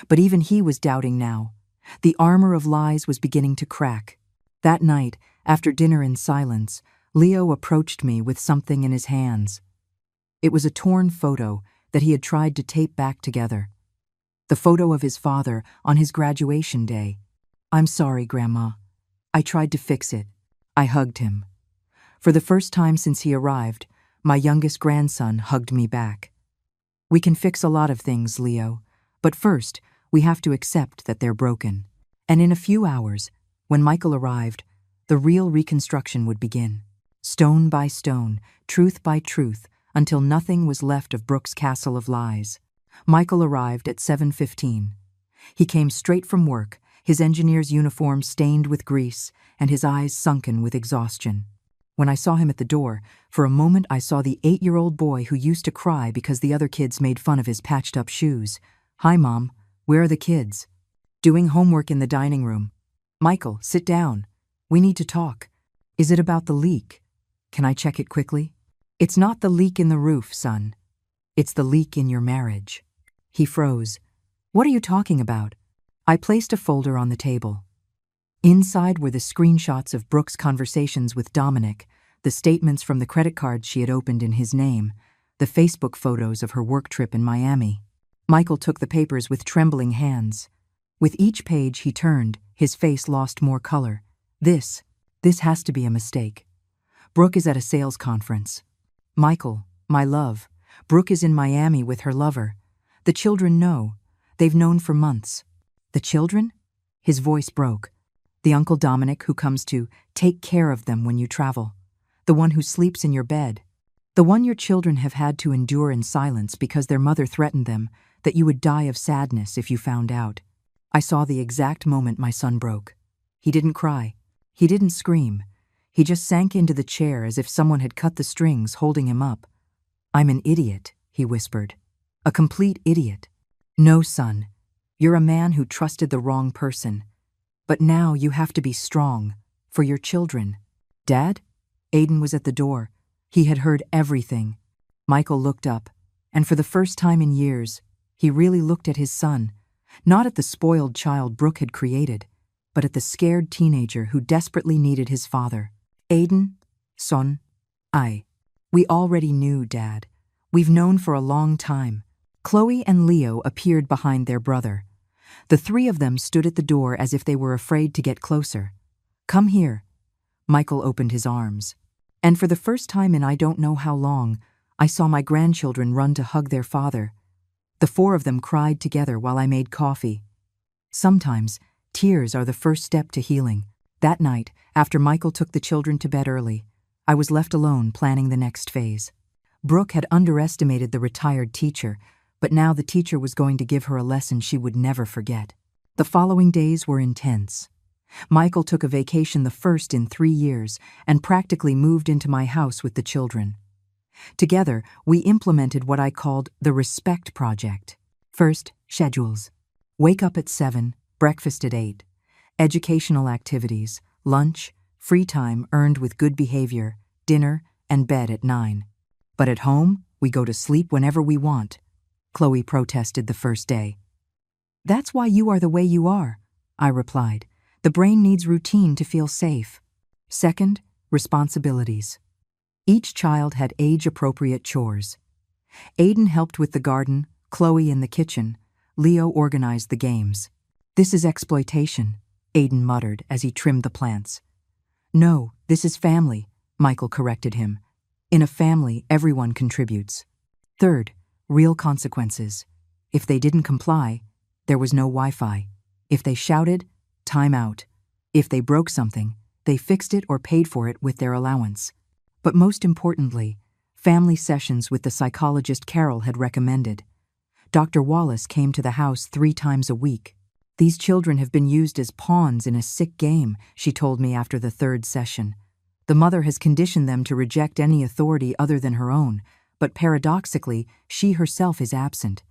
Speaker 1: But even he was doubting now. The armor of lies was beginning to crack. That night, after dinner in silence, Leo approached me with something in his hands. It was a torn photo that he had tried to tape back together. The photo of his father on his graduation day. "I'm sorry, Grandma. I tried to fix it." I hugged him. For the first time since he arrived, my youngest grandson hugged me back. We can fix a lot of things, Leo, but first, we have to accept that they're broken. And in a few hours, when Michael arrived, the real reconstruction would begin. Stone by stone, truth by truth, until nothing was left of Brooke's castle of lies. Michael arrived at 7:15. He came straight from work, his engineer's uniform stained with grease and his eyes sunken with exhaustion. When I saw him at the door, for a moment I saw the 8-year-old boy who used to cry because the other kids made fun of his patched-up shoes. "Hi, Mom. Where are the kids?" "Doing homework in the dining room." "Michael, sit down. We need to talk." "Is it about the leak? Can I check it quickly?" "It's not the leak in the roof, son. It's the leak in your marriage." He froze. "What are you talking about?" I placed a folder on the table. Inside were the screenshots of Brooke's conversations with Dominic, the statements from the credit cards she had opened in his name, the Facebook photos of her work trip in Miami. Michael took the papers with trembling hands. With each page he turned, his face lost more color. This has to be a mistake. Brooke is at a sales conference. "Michael, my love, Brooke is in Miami with her lover. The children know. They've known for months." "The children?" His voice broke. "The Uncle Dominic who comes to take care of them when you travel. The one who sleeps in your bed. The one your children have had to endure in silence because their mother threatened them that you would die of sadness if you found out." I saw the exact moment my son broke. He didn't cry. He didn't scream. He just sank into the chair as if someone had cut the strings holding him up. "I'm an idiot," he whispered. "A complete idiot. No, son. You're a man who trusted the wrong person. But now you have to be strong. For your children." "Dad?" Aiden was at the door. He had heard everything. Michael looked up. And for the first time in years, he really looked at his son, not at the spoiled child Brooke had created, but at the scared teenager who desperately needed his father. Aiden, son, we already knew, Dad. We've known for a long time. Chloe and Leo appeared behind their brother. The three of them stood at the door as if they were afraid to get closer. Come here. Michael opened his arms. And for the first time in I don't know how long, I saw my grandchildren run to hug their father. The four of them cried together while I made coffee. Sometimes, tears are the first step to healing. That night, after Michael took the children to bed early, I was left alone planning the next phase. Brooke had underestimated the retired teacher, but now the teacher was going to give her a lesson she would never forget. The following days were intense. Michael took a vacation, the first in 3 years, and practically moved into my house with the children. Together, we implemented what I called the Respect Project. First, schedules. Wake up at 7, breakfast at 8. Educational activities, lunch, free time earned with good behavior, dinner, and bed at 9. But at home, we go to sleep whenever we want. Chloe protested the first day. That's why you are the way you are, I replied. The brain needs routine to feel safe. Second, responsibilities. Each child had age-appropriate chores. Aiden helped with the garden, Chloe in the kitchen, Leo organized the games. This is exploitation, Aiden muttered as he trimmed the plants. No, this is family, Michael corrected him. In a family, everyone contributes. Third, real consequences. If they didn't comply, there was no Wi-Fi. If they shouted, time out. If they broke something, they fixed it or paid for it with their allowance. But most importantly, family sessions with the psychologist Carol had recommended. Dr. Wallace came to the house 3 times a week. These children have been used as pawns in a sick game, she told me after the 3rd session. The mother has conditioned them to reject any authority other than her own, but paradoxically, she herself is absent.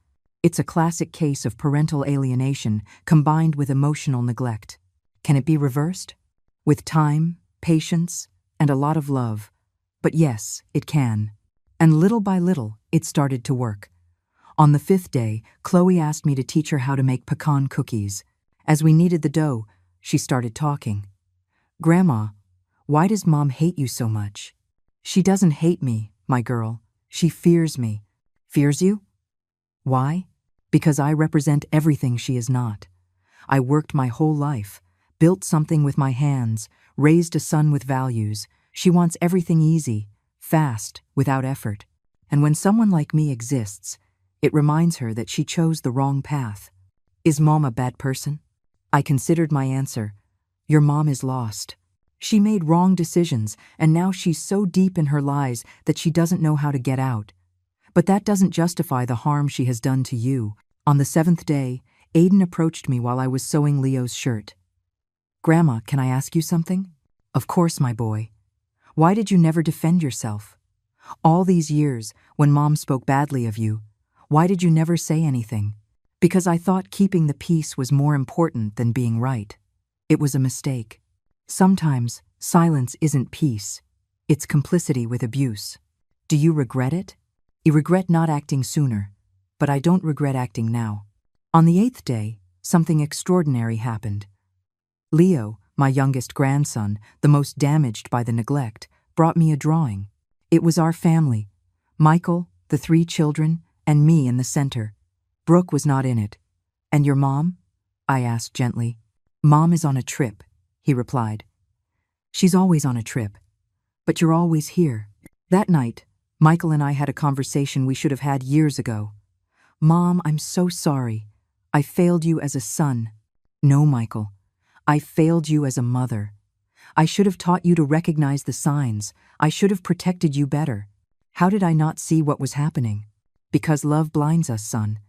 Speaker 1: It's a classic case of parental alienation combined with emotional neglect. Can it be reversed? With time, patience, and a lot of love. But yes, it can. And little by little, it started to work. On the 5th day, Chloe asked me to teach her how to make pecan cookies. As we kneaded the dough, she started talking. Grandma, why does Mom hate you so much? She doesn't hate me, my girl. She fears me. Fears you? Why? Because I represent everything she is not. I worked my whole life, built something with my hands, raised a son with values. She wants everything easy, fast, without effort. And when someone like me exists, it reminds her that she chose the wrong path. Is Mom a bad person? I considered my answer. Your mom is lost. She made wrong decisions, and now she's so deep in her lies that she doesn't know how to get out. But that doesn't justify the harm she has done to you. On the 7th day, Aiden approached me while I was sewing Leo's shirt. Grandma, can I ask you something? Of course, my boy. Why did you never defend yourself? All these years, when Mom spoke badly of you, why did you never say anything? Because I thought keeping the peace was more important than being right. It was a mistake. Sometimes, silence isn't peace. It's complicity with abuse. Do you regret it? I regret not acting sooner, but I don't regret acting now. On the 8th day, something extraordinary happened. Leo, my youngest grandson, the most damaged by the neglect, brought me a drawing. It was our family. Michael, the 3 children, and me in the center. Brooke was not in it. And your mom? I asked gently. Mom is on a trip, he replied. She's always on a trip. But you're always here. That night, Michael and I had a conversation we should have had years ago. Mom, I'm so sorry. I failed you as a son. No, Michael. I failed you as a mother. I should have taught you to recognize the signs. I should have protected you better. How did I not see what was happening? Because love blinds us, son.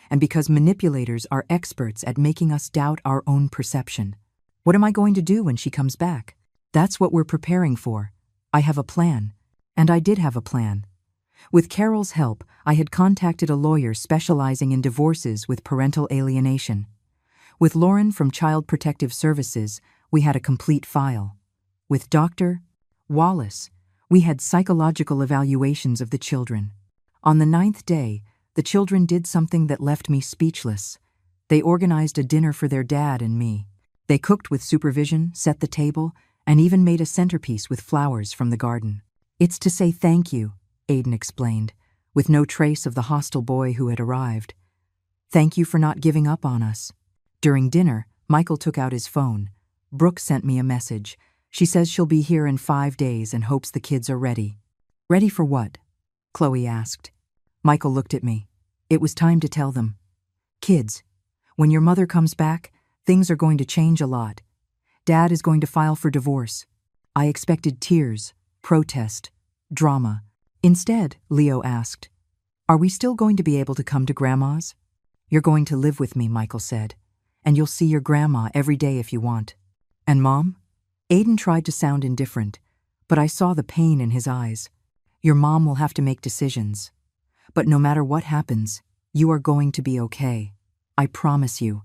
Speaker 1: And because manipulators are experts at making us doubt our own perception. What am I going to do when she comes back? That's what we're preparing for. I have a plan. And I did have a plan. With Carol's help, I had contacted a lawyer specializing in divorces with parental alienation. With Lauren from Child Protective Services, we had a complete file. With Dr. Wallace, we had psychological evaluations of the children. On the 9th day, the children did something that left me speechless. They organized a dinner for their dad and me. They cooked with supervision, set the table, and even made a centerpiece with flowers from the garden. "It's to say thank you," Aiden explained, with no trace of the hostile boy who had arrived. "Thank you for not giving up on us." During dinner, Michael took out his phone. "Brooke sent me a message. She says she'll be here in 5 days and hopes the kids are ready." "Ready for what?" Chloe asked. Michael looked at me. It was time to tell them. "Kids, when your mother comes back, things are going to change a lot. Dad is going to file for divorce." I expected tears, protest, drama. Instead, Leo asked, "Are we still going to be able to come to Grandma's?" "You're going to live with me," Michael said, "and you'll see your grandma every day if you want." "And Mom?" Aiden tried to sound indifferent, but I saw the pain in his eyes. "Your mom will have to make decisions. But no matter what happens, you are going to be okay. I promise you."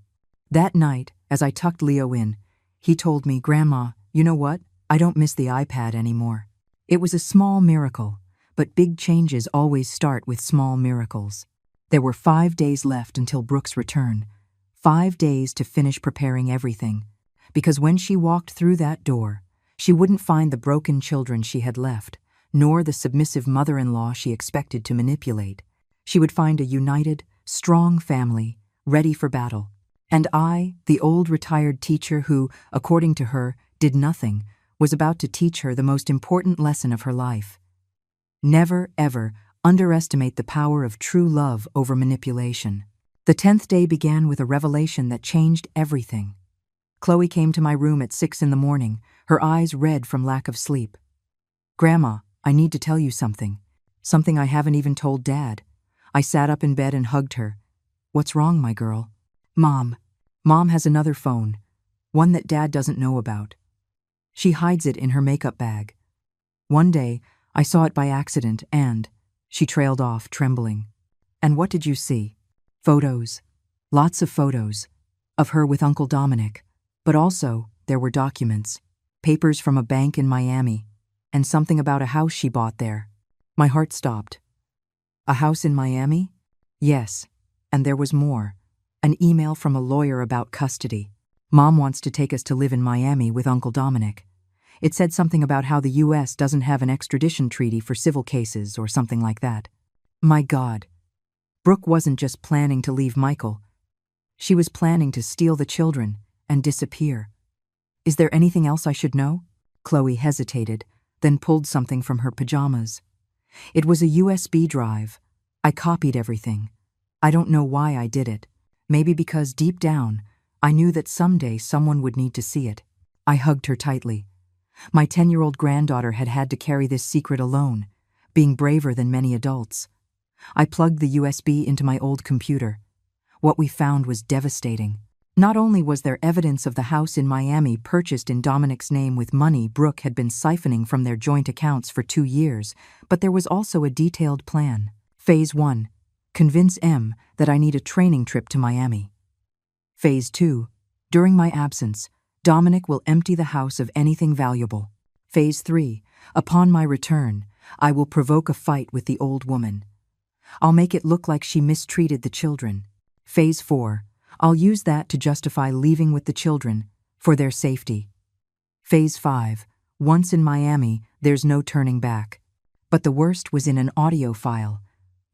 Speaker 1: That night, as I tucked Leo in, he told me, "Grandma, you know what? I don't miss the iPad anymore." It was a small miracle, but big changes always start with small miracles. There were 5 days left until Brooke's return. 5 days to finish preparing everything. Because when she walked through that door, she wouldn't find the broken children she had left, nor the submissive mother-in-law she expected to manipulate. She would find a united, strong family, ready for battle. And I, the old retired teacher who, according to her, did nothing, was about to teach her the most important lesson of her life. Never, ever underestimate the power of true love over manipulation. The 10th day began with a revelation that changed everything. Chloe came to my room at 6 in the morning, her eyes red from lack of sleep. "Grandma, I need to tell you something. Something I haven't even told Dad." I sat up in bed and hugged her. "What's wrong, my girl?" "Mom. Mom has another phone. One that Dad doesn't know about. She hides it in her makeup bag. One day, I saw it by accident and..." She trailed off, trembling. "And what did you see?" "Photos. Lots of photos. Of her with Uncle Dominic. But also, there were documents. Papers from a bank in Miami. And something about a house she bought there." My heart stopped. "A house in Miami?" "Yes. And there was more. An email from a lawyer about custody. Mom wants to take us to live in Miami with Uncle Dominic. It said something about how the U.S. doesn't have an extradition treaty for civil cases or something like that." My God. Brooke wasn't just planning to leave Michael. She was planning to steal the children and disappear. "Is there anything else I should know?" Chloe hesitated, then pulled something from her pajamas. It was a USB drive. I copied everything. I don't know why I did it. Maybe because deep down, I knew that someday someone would need to see it. I hugged her tightly. My 10-year-old granddaughter had had to carry this secret alone, being braver than many adults. I plugged the USB into my old computer. What we found was devastating. Not only was there evidence of the house in Miami purchased in Dominic's name with money Brooke had been siphoning from their joint accounts for 2 years, but there was also a detailed plan. Phase 1. Convince M that I need a training trip to Miami. Phase 2. During my absence, Dominic will empty the house of anything valuable. Phase 3. Upon my return, I will provoke a fight with the old woman. I'll make it look like she mistreated the children. Phase 4. I'll use that to justify leaving with the children, for their safety. Phase 5. Once in Miami, there's no turning back. But the worst was in an audio file.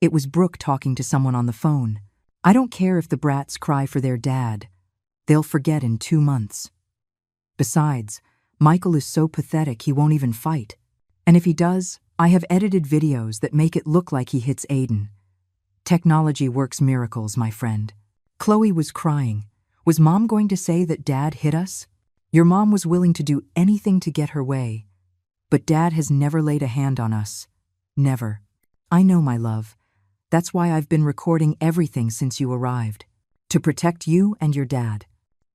Speaker 1: It was Brooke talking to someone on the phone. "I don't care if the brats cry for their dad. They'll forget in 2 months. Besides, Michael is so pathetic he won't even fight. And if he does, I have edited videos that make it look like he hits Aiden. Technology works miracles, my friend." Chloe was crying. Was Mom going to say that Dad hit us? "Your mom was willing to do anything to get her way. But Dad has never laid a hand on us. Never." "I know, my love. That's why I've been recording everything since you arrived. To protect you and your dad."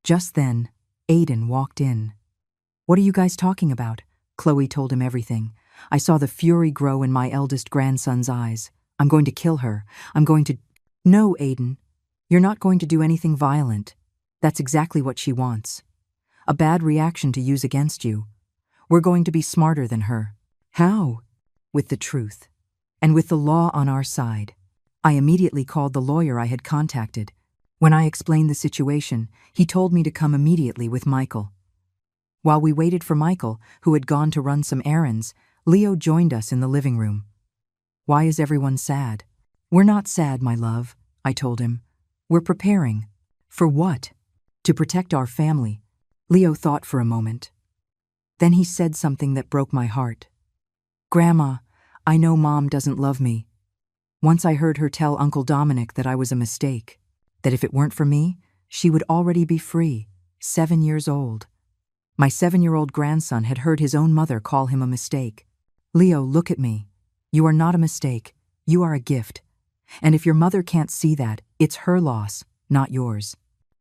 Speaker 1: Just then, Aiden walked in. "What are you guys talking about?" Chloe told him everything. I saw the fury grow in my eldest grandson's eyes. "I'm going to kill her. I'm going to..." "No, Aiden. You're not going to do anything violent. That's exactly what she wants. A bad reaction to use against you. We're going to be smarter than her." "How?" "With the truth. and with the law on our side. I immediately called the lawyer I had contacted. When I explained the situation, he told me to come immediately with Michael. While we waited for Michael, who had gone to run some errands, Leo joined us in the living room. "Why is everyone sad?" "We're not sad, my love," I told him. "We're preparing." "For what?" "To protect our family." Leo thought for a moment. Then he said something that broke my heart. "Grandma, I know Mom doesn't love me. Once I heard her tell Uncle Dominic that I was a mistake, that if it weren't for me, she would already be free, 7 years old. My 7-year-old grandson had heard his own mother call him a mistake. Leo, look at me. You are not a mistake. You are a gift. And if your mother can't see that, it's her loss, not yours.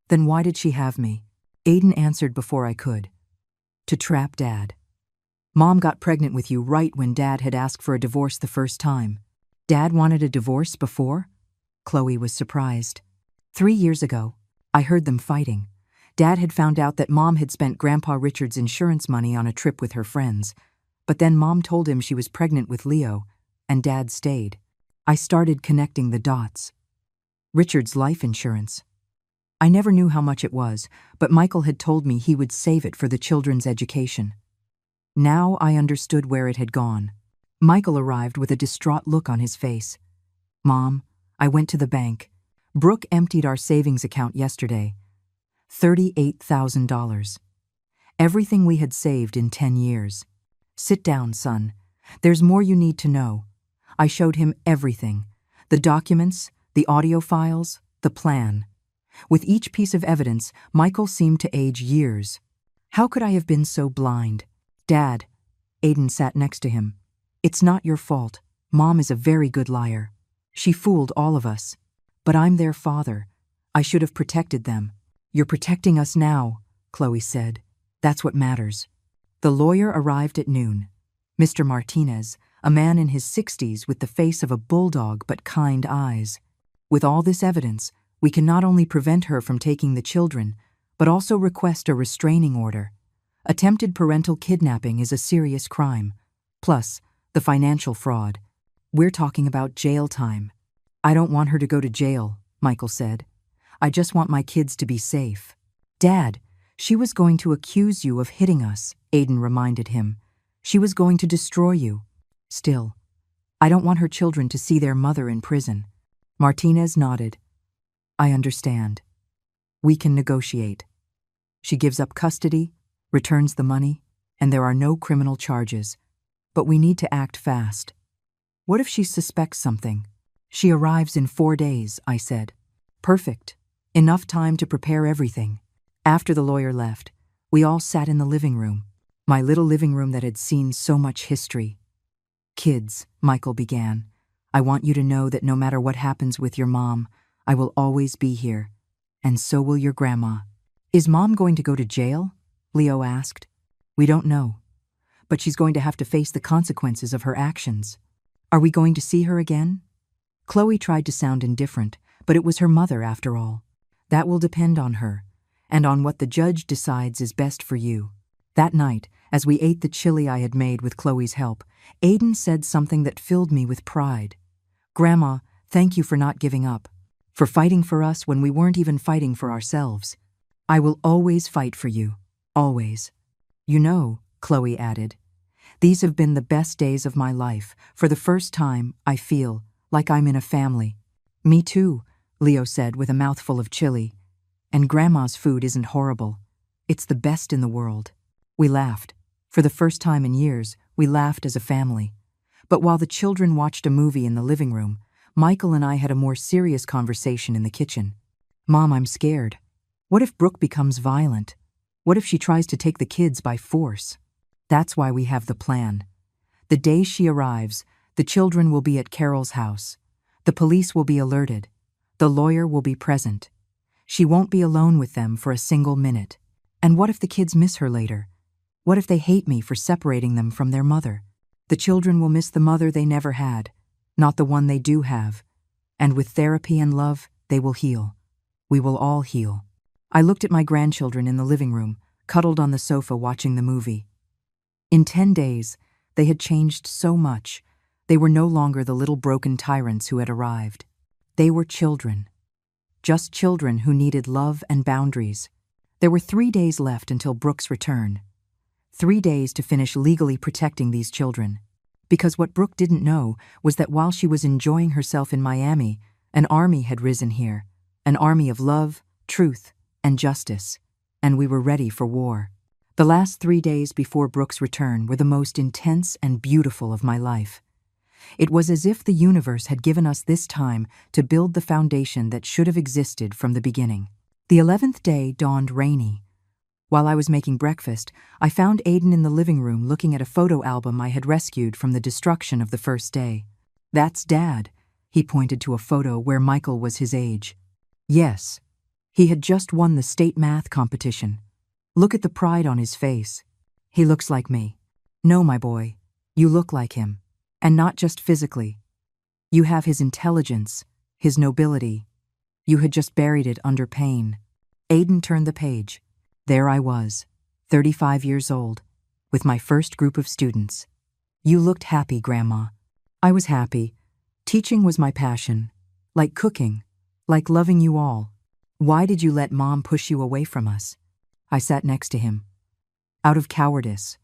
Speaker 1: Then why did she have me?" Aiden answered before I could. "To trap Dad. Mom got pregnant with you right when Dad had asked for a divorce the first time." "Dad wanted a divorce before?" Chloe was surprised. 3 years ago, I heard them fighting. Dad had found out that Mom had spent Grandpa Richard's insurance money on a trip with her friends, but then Mom told him she was pregnant with Leo, and Dad stayed. I started connecting the dots. Richard's life insurance. I never knew how much it was, but Michael had told me he would save it for the children's education. Now I understood where it had gone. Michael arrived with a distraught look on his face. "Mom, I went to the bank. Brooke emptied our savings account yesterday. $38,000. Everything we had saved in 10 years. Sit down, son. There's more you need to know." I showed him everything. The documents, the audio files, the plan. With each piece of evidence, Michael seemed to age years. How could I have been so blind? "Dad," Aiden sat next to him. "It's not your fault. Mom is a very good liar. She fooled all of us. But I'm their father. I should have protected them." "You're protecting us now," Chloe said. "That's what matters." The lawyer arrived at noon. Mr. Martinez, a man in his 60s with the face of a bulldog but kind eyes. "With all this evidence, we can not only prevent her from taking the children, but also request a restraining order. Attempted parental kidnapping is a serious crime. Plus, the financial fraud. We're talking about jail time." "I don't want her to go to jail," Michael said. "I just want my kids to be safe." "Dad, she was going to accuse you of hitting us," Aiden reminded him. "She was going to destroy you. Still, I don't want her children to see their mother in prison." Martinez nodded. "I understand. We can negotiate. She gives up custody, returns the money, and there are no criminal charges. But we need to act fast." "What if she suspects something?" "She arrives in 4 days," I said. "Perfect. Enough time to prepare everything." After the lawyer left, we all sat in the living room, my little living room that had seen so much history. "Kids," Michael began, "I want you to know that no matter what happens with your mom, I will always be here. And so will your grandma." "Is Mom going to go to jail?" Leo asked. "We don't know. But she's going to have to face the consequences of her actions." "Are we going to see her again?" Chloe tried to sound indifferent, but it was her mother after all. "That will depend on her, and on what the judge decides is best for you." That night, as we ate the chili I had made with Chloe's help, Aiden said something that filled me with pride. "Grandma, thank you for not giving up, for fighting for us when we weren't even fighting for ourselves. I will always fight for you, always." "You know," Chloe added, "these have been the best days of my life. For the first time, I feel like I'm in a family." "Me too," Leo said with a mouthful of chili. "And Grandma's food isn't horrible. It's the best in the world." We laughed. For the first time in years, we laughed as a family. But while the children watched a movie in the living room, Michael and I had a more serious conversation in the kitchen. "Mom, I'm scared. What if Brooke becomes violent? What if she tries to take the kids by force?" "That's why we have the plan. The day she arrives, the children will be at Carol's house. The police will be alerted. The lawyer will be present. She won't be alone with them for a single minute. And what if the kids miss her later? What if they hate me for separating them from their mother? The children will miss the mother they never had, not the one they do have. And with therapy and love, they will heal. We will all heal." I looked at my grandchildren in the living room, cuddled on the sofa watching the movie. In 10 days, they had changed so much. They were no longer the little broken tyrants who had arrived. They were children. Just children who needed love and boundaries. There were 3 days left until Brooke's return. 3 days to finish legally protecting these children. Because what Brooke didn't know was that while she was enjoying herself in Miami, an army had risen here. An army of love, truth, and justice. And we were ready for war. The last 3 days before Brooke's return were the most intense and beautiful of my life. It was as if the universe had given us this time to build the foundation that should have existed from the beginning. The 11th day dawned rainy. While I was making breakfast, I found Aiden in the living room looking at a photo album I had rescued from the destruction of the first day. "That's Dad," he pointed to a photo where Michael was his age. Yes, he had just won the state math competition. Look at the pride on his face. He looks like me. No, my boy, you look like him. And not just physically. You have his intelligence, his nobility. You had just buried it under pain. Aiden turned the page. There I was, 35 years old, with my first group of students. You looked happy, Grandma. I was happy. Teaching was my passion. Like cooking. Like loving you all. Why did you let Mom push you away from us? I sat next to him. Out of cowardice.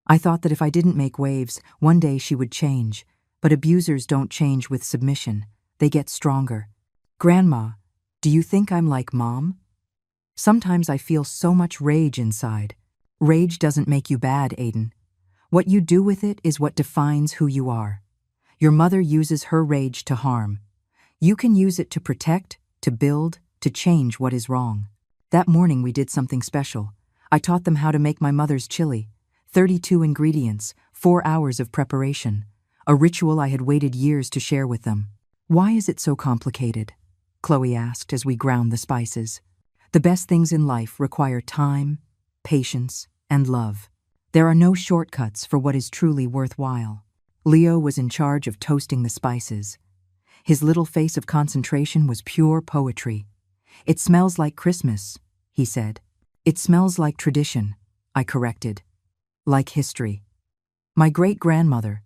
Speaker 1: I thought that if I didn't make waves, one day she would change. But abusers don't change with submission. They get stronger. Grandma, do you think I'm like Mom? Sometimes I feel so much rage inside. Rage doesn't make you bad, Aiden. What you do with it is what defines who you are. Your mother uses her rage to harm. You can use it to protect, to build, to change what is wrong. That morning we did something special. I taught them how to make my mother's chili. 32 ingredients, 4 hours of preparation. A ritual I had waited years to share with them. Why is it so complicated? Chloe asked as we ground the spices. The best things in life require time, patience, and love. There are no shortcuts for what is truly worthwhile. Leo was in charge of toasting the spices. His little face of concentration was pure poetry. It smells like Christmas, he said. It smells like tradition, I corrected. Like history. My great-grandmother,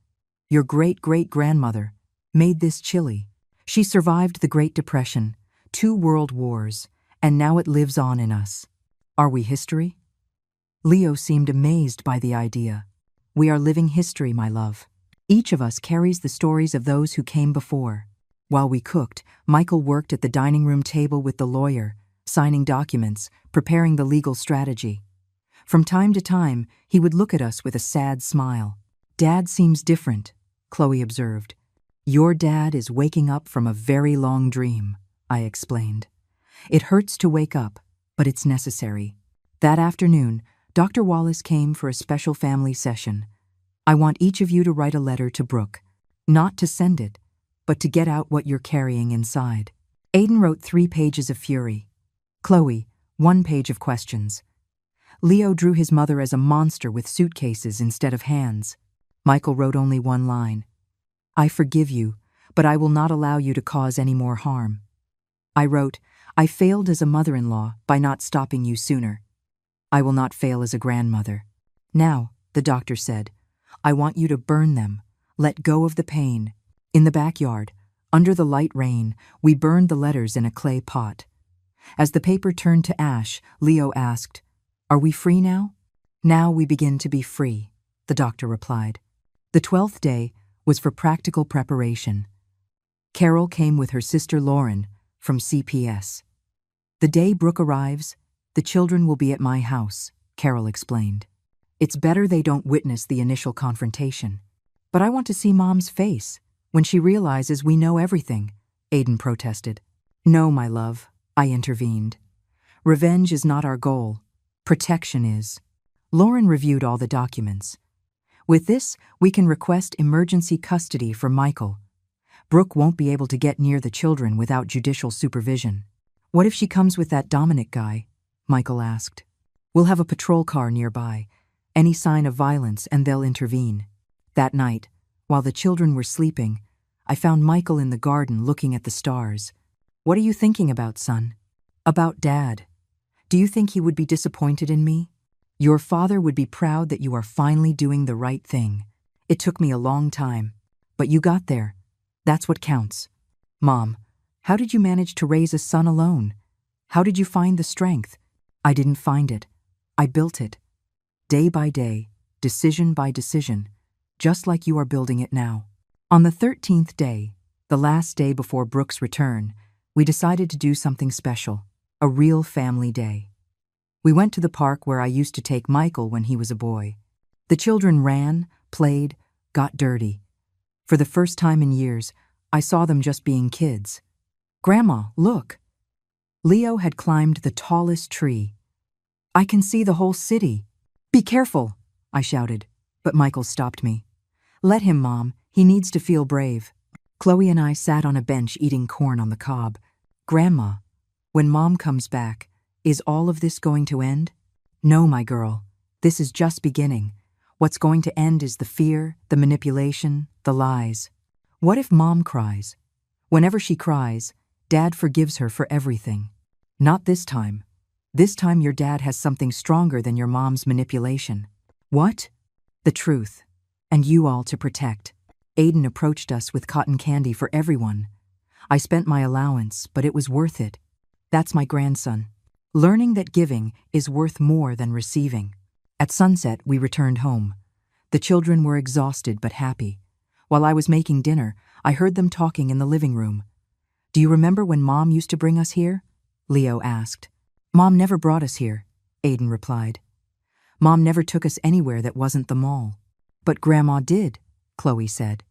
Speaker 1: your great-great-grandmother, made this chili. She survived the Great Depression, 2 world wars, and now it lives on in us. Are we history? Leo seemed amazed by the idea. We are living history, my love. Each of us carries the stories of those who came before. While we cooked, Michael worked at the dining room table with the lawyer, signing documents, preparing the legal strategy. From time to time, he would look at us with a sad smile. Dad seems different, Chloe observed. Your dad is waking up from a very long dream, I explained. It hurts to wake up, but it's necessary. That afternoon, Dr. Wallace came for a special family session. I want each of you to write a letter to Brooke. Not to send it, but to get out what you're carrying inside. Aiden wrote 3 pages of fury. Chloe, 1 page of questions. Leo drew his mother as a monster with suitcases instead of hands. Michael wrote only 1 line. I forgive you, but I will not allow you to cause any more harm. I wrote, I failed as a mother-in-law by not stopping you sooner. I will not fail as a grandmother. Now, the doctor said, I want you to burn them. Let go of the pain. In the backyard, under the light rain, we burned the letters in a clay pot. As the paper turned to ash, Leo asked, Are we free now? Now we begin to be free, the doctor replied. The 12th day was for practical preparation. Carol came with her sister Lauren from CPS. The day Brooke arrives, the children will be at my house, Carol explained. It's better they don't witness the initial confrontation. But I want to see Mom's face when she realizes we know everything, Aiden protested. No, my love, I intervened. Revenge is not our goal. Protection is. Lauren reviewed all the documents. With this, we can request emergency custody for Michael. Brooke won't be able to get near the children without judicial supervision. What if she comes with that Dominic guy? Michael asked. We'll have a patrol car nearby. Any sign of violence and they'll intervene. That night, while the children were sleeping, I found Michael in the garden looking at the stars. What are you thinking about, son? About Dad. Do you think he would be disappointed in me? Your father would be proud that you are finally doing the right thing. It took me a long time, But you got there. That's what counts. Mom, how did you manage to raise a son alone? How did you find the strength? I didn't find it. I built it. Day by day, decision by decision, just like you are building it now. On the 13th day, the last day before Brooke's return, we decided to do something special, a real family day. We went to the park where I used to take Michael when he was a boy. The children ran, played, got dirty. For the first time in years, I saw them just being kids. Grandma, look. Leo had climbed the tallest tree. I can see the whole city. Be careful, I shouted, but Michael stopped me. Let him, Mom. He needs to feel brave. Chloe and I sat on a bench eating corn on the cob. Grandma, when Mom comes back, is all of this going to end? No, my girl. This is just beginning. What's going to end is the fear, the manipulation, the lies. What if Mom cries? Whenever she cries, Dad forgives her for everything. Not this time. This time your dad has something stronger than your mom's manipulation. What? The truth. And you all to protect. Aiden approached us with cotton candy for everyone. I spent my allowance, but it was worth it. That's my grandson. Learning that giving is worth more than receiving. At sunset, we returned home. The children were exhausted but happy. While I was making dinner, I heard them talking in the living room. Do you remember when Mom used to bring us here? Leo asked. Mom never brought us here, Aiden replied. Mom never took us anywhere that wasn't the mall. But Grandma did, Chloe said.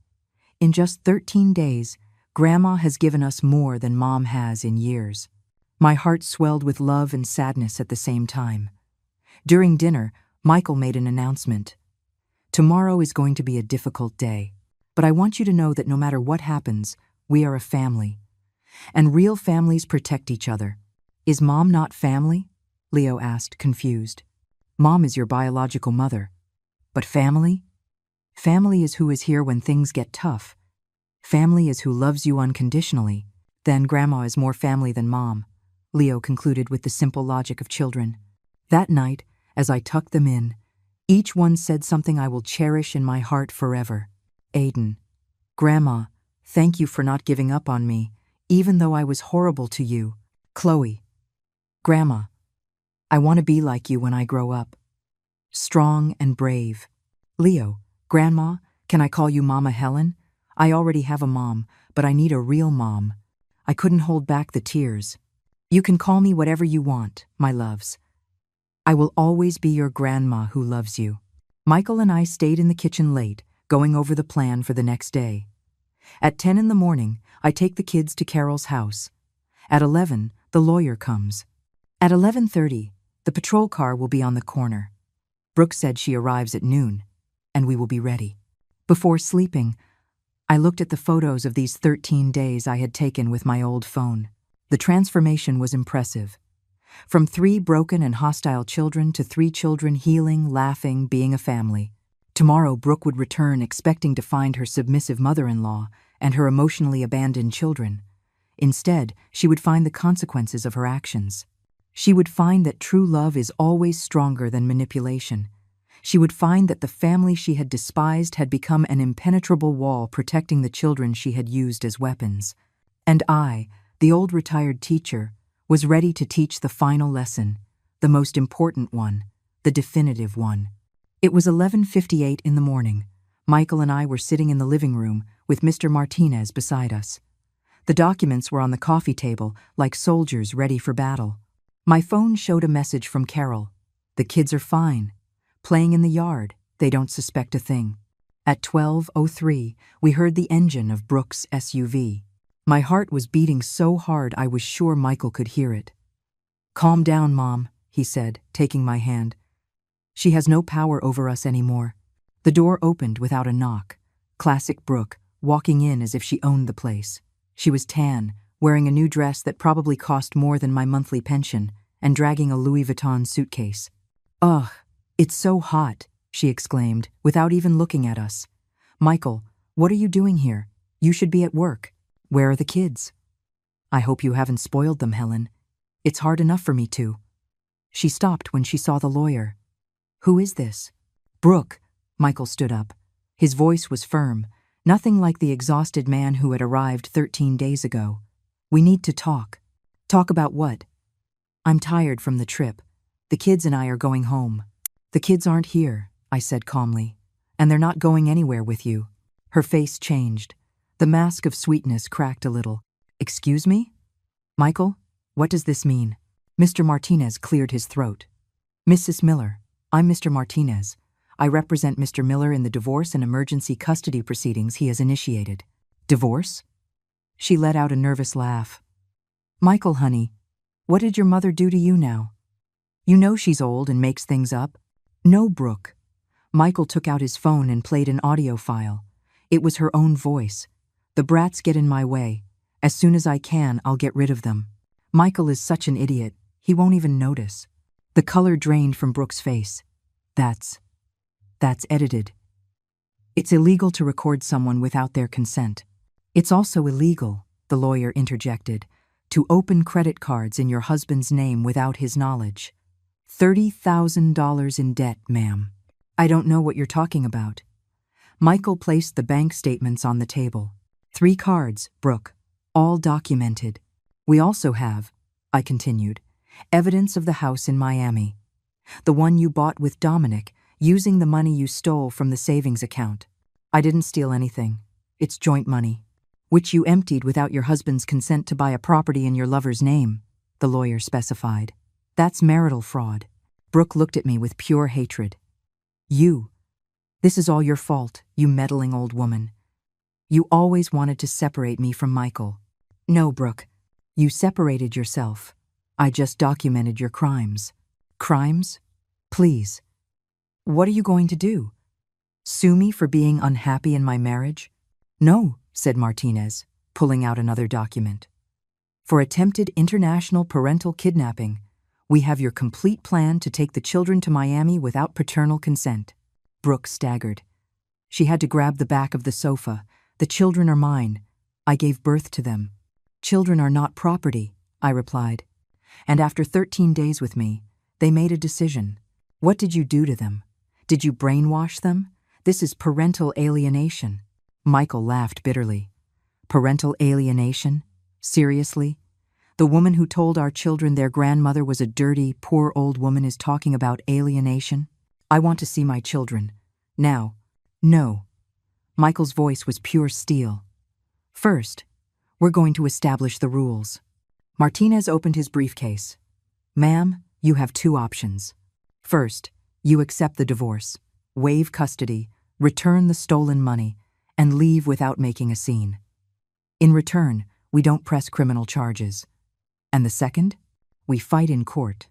Speaker 1: In just 13 days, Grandma has given us more than Mom has in years. My heart swelled with love and sadness at the same time. During dinner, Michael made an announcement. Tomorrow is going to be a difficult day, but I want you to know that no matter what happens, we are a family. And real families protect each other. Is Mom not family? Leo asked, confused. Mom is your biological mother. But family? Family is who is here when things get tough. Family is who loves you unconditionally. Then Grandma is more family than Mom, Leo concluded with the simple logic of children. That night, as I tucked them in, each one said something I will cherish in my heart forever. Aiden, Grandma, thank you for not giving up on me, even though I was horrible to you. Chloe, Grandma, I want to be like you when I grow up. Strong and brave. Leo, Grandma, can I call you Mama Helen? I already have a mom, but I need a real mom. I couldn't hold back the tears. You can call me whatever you want, my loves. I will always be your grandma who loves you. Michael and I stayed in the kitchen late, going over the plan for the next day. At 10 in the morning, I take the kids to Carol's house. At 11, the lawyer comes. At 11:30, the patrol car will be on the corner. Brooke said she arrives at noon, and we will be ready. Before sleeping, I looked at the photos of these 13 days I had taken with my old phone. The transformation was impressive. From 3 broken and hostile children to 3 children healing, laughing, being a family. Tomorrow, Brooke would return expecting to find her submissive mother-in-law and her emotionally abandoned children. Instead, she would find the consequences of her actions. She would find that true love is always stronger than manipulation. She would find that the family she had despised had become an impenetrable wall protecting the children she had used as weapons. And I, the old retired teacher, was ready to teach the final lesson, the most important one, the definitive one. It was 11:58 in the morning. Michael and I were sitting in the living room with Mr. Martinez beside us. The documents were on the coffee table like soldiers ready for battle. My phone showed a message from Carol. The kids are fine. Playing in the yard, they don't suspect a thing. At 12:03, we heard the engine of Brooke's SUV. My heart was beating so hard I was sure Michael could hear it. Calm down, Mom, he said, taking my hand. She has no power over us anymore. The door opened without a knock. Classic Brooke, walking in as if she owned the place. She was tan, wearing a new dress that probably cost more than my monthly pension, and dragging a Louis Vuitton suitcase. Ugh, it's so hot, she exclaimed, without even looking at us. Michael, what are you doing here? You should be at work. Where are the kids? I hope you haven't spoiled them, Helen. It's hard enough for me to. She stopped when she saw the lawyer. Who is this? Brooke. Michael stood up. His voice was firm. Nothing like the exhausted man who had arrived 13 days ago. We need to talk. Talk about what? I'm tired from the trip. The kids and I are going home. The kids aren't here, I said calmly. And they're not going anywhere with you. Her face changed. The mask of sweetness cracked a little. Excuse me? Michael, what does this mean? Mr. Martinez cleared his throat. Mrs. Miller, I'm Mr. Martinez. I represent Mr. Miller in the divorce and emergency custody proceedings he has initiated. Divorce? She let out a nervous laugh. Michael, honey, what did your mother do to you now? You know she's old and makes things up. No, Brooke. Michael took out his phone and played an audio file. It was her own voice. The brats get in my way. As soon as I can, I'll get rid of them. Michael is such an idiot, he won't even notice. The color drained from Brooke's face. That's edited. It's illegal to record someone without their consent. It's also illegal, the lawyer interjected, to open credit cards in your husband's name without his knowledge. $30,000 in debt, ma'am. I don't know what you're talking about. Michael placed the bank statements on the table. 3 cards, Brooke, all documented. We also have, I continued, evidence of the house in Miami. The one you bought with Dominic, using the money you stole from the savings account. I didn't steal anything. It's joint money, which you emptied without your husband's consent to buy a property in your lover's name, the lawyer specified. That's marital fraud. Brooke looked at me with pure hatred. This is all your fault, you meddling old woman. You always wanted to separate me from Michael. No, Brooke. You separated yourself. I just documented your crimes. Crimes? Please. What are you going to do? Sue me for being unhappy in my marriage? No, said Martinez, pulling out another document. For attempted international parental kidnapping, we have your complete plan to take the children to Miami without paternal consent. Brooke staggered. She had to grab the back of the sofa. The children are mine. I gave birth to them. Children are not property, I replied. And after 13 days with me, they made a decision. What did you do to them? Did you brainwash them? This is parental alienation. Michael laughed bitterly. Parental alienation? Seriously? The woman who told our children their grandmother was a dirty, poor old woman is talking about alienation? I want to see my children. Now. No. Michael's voice was pure steel. First, we're going to establish the rules. Martinez opened his briefcase. Ma'am, you have 2 options. First, you accept the divorce, waive custody, return the stolen money, and leave without making a scene. In return, we don't press criminal charges. And the second, we fight in court.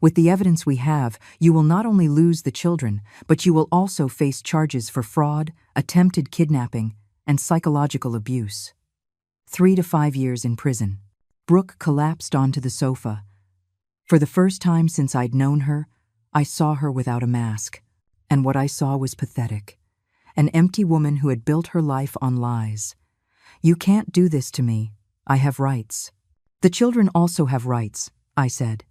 Speaker 1: With the evidence we have, you will not only lose the children, but you will also face charges for fraud, attempted kidnapping, and psychological abuse. 3 to 5 years in prison. Brooke collapsed onto the sofa. For the first time since I'd known her, I saw her without a mask. And what I saw was pathetic. An empty woman who had built her life on lies. You can't do this to me. I have rights. The children also have rights, I said.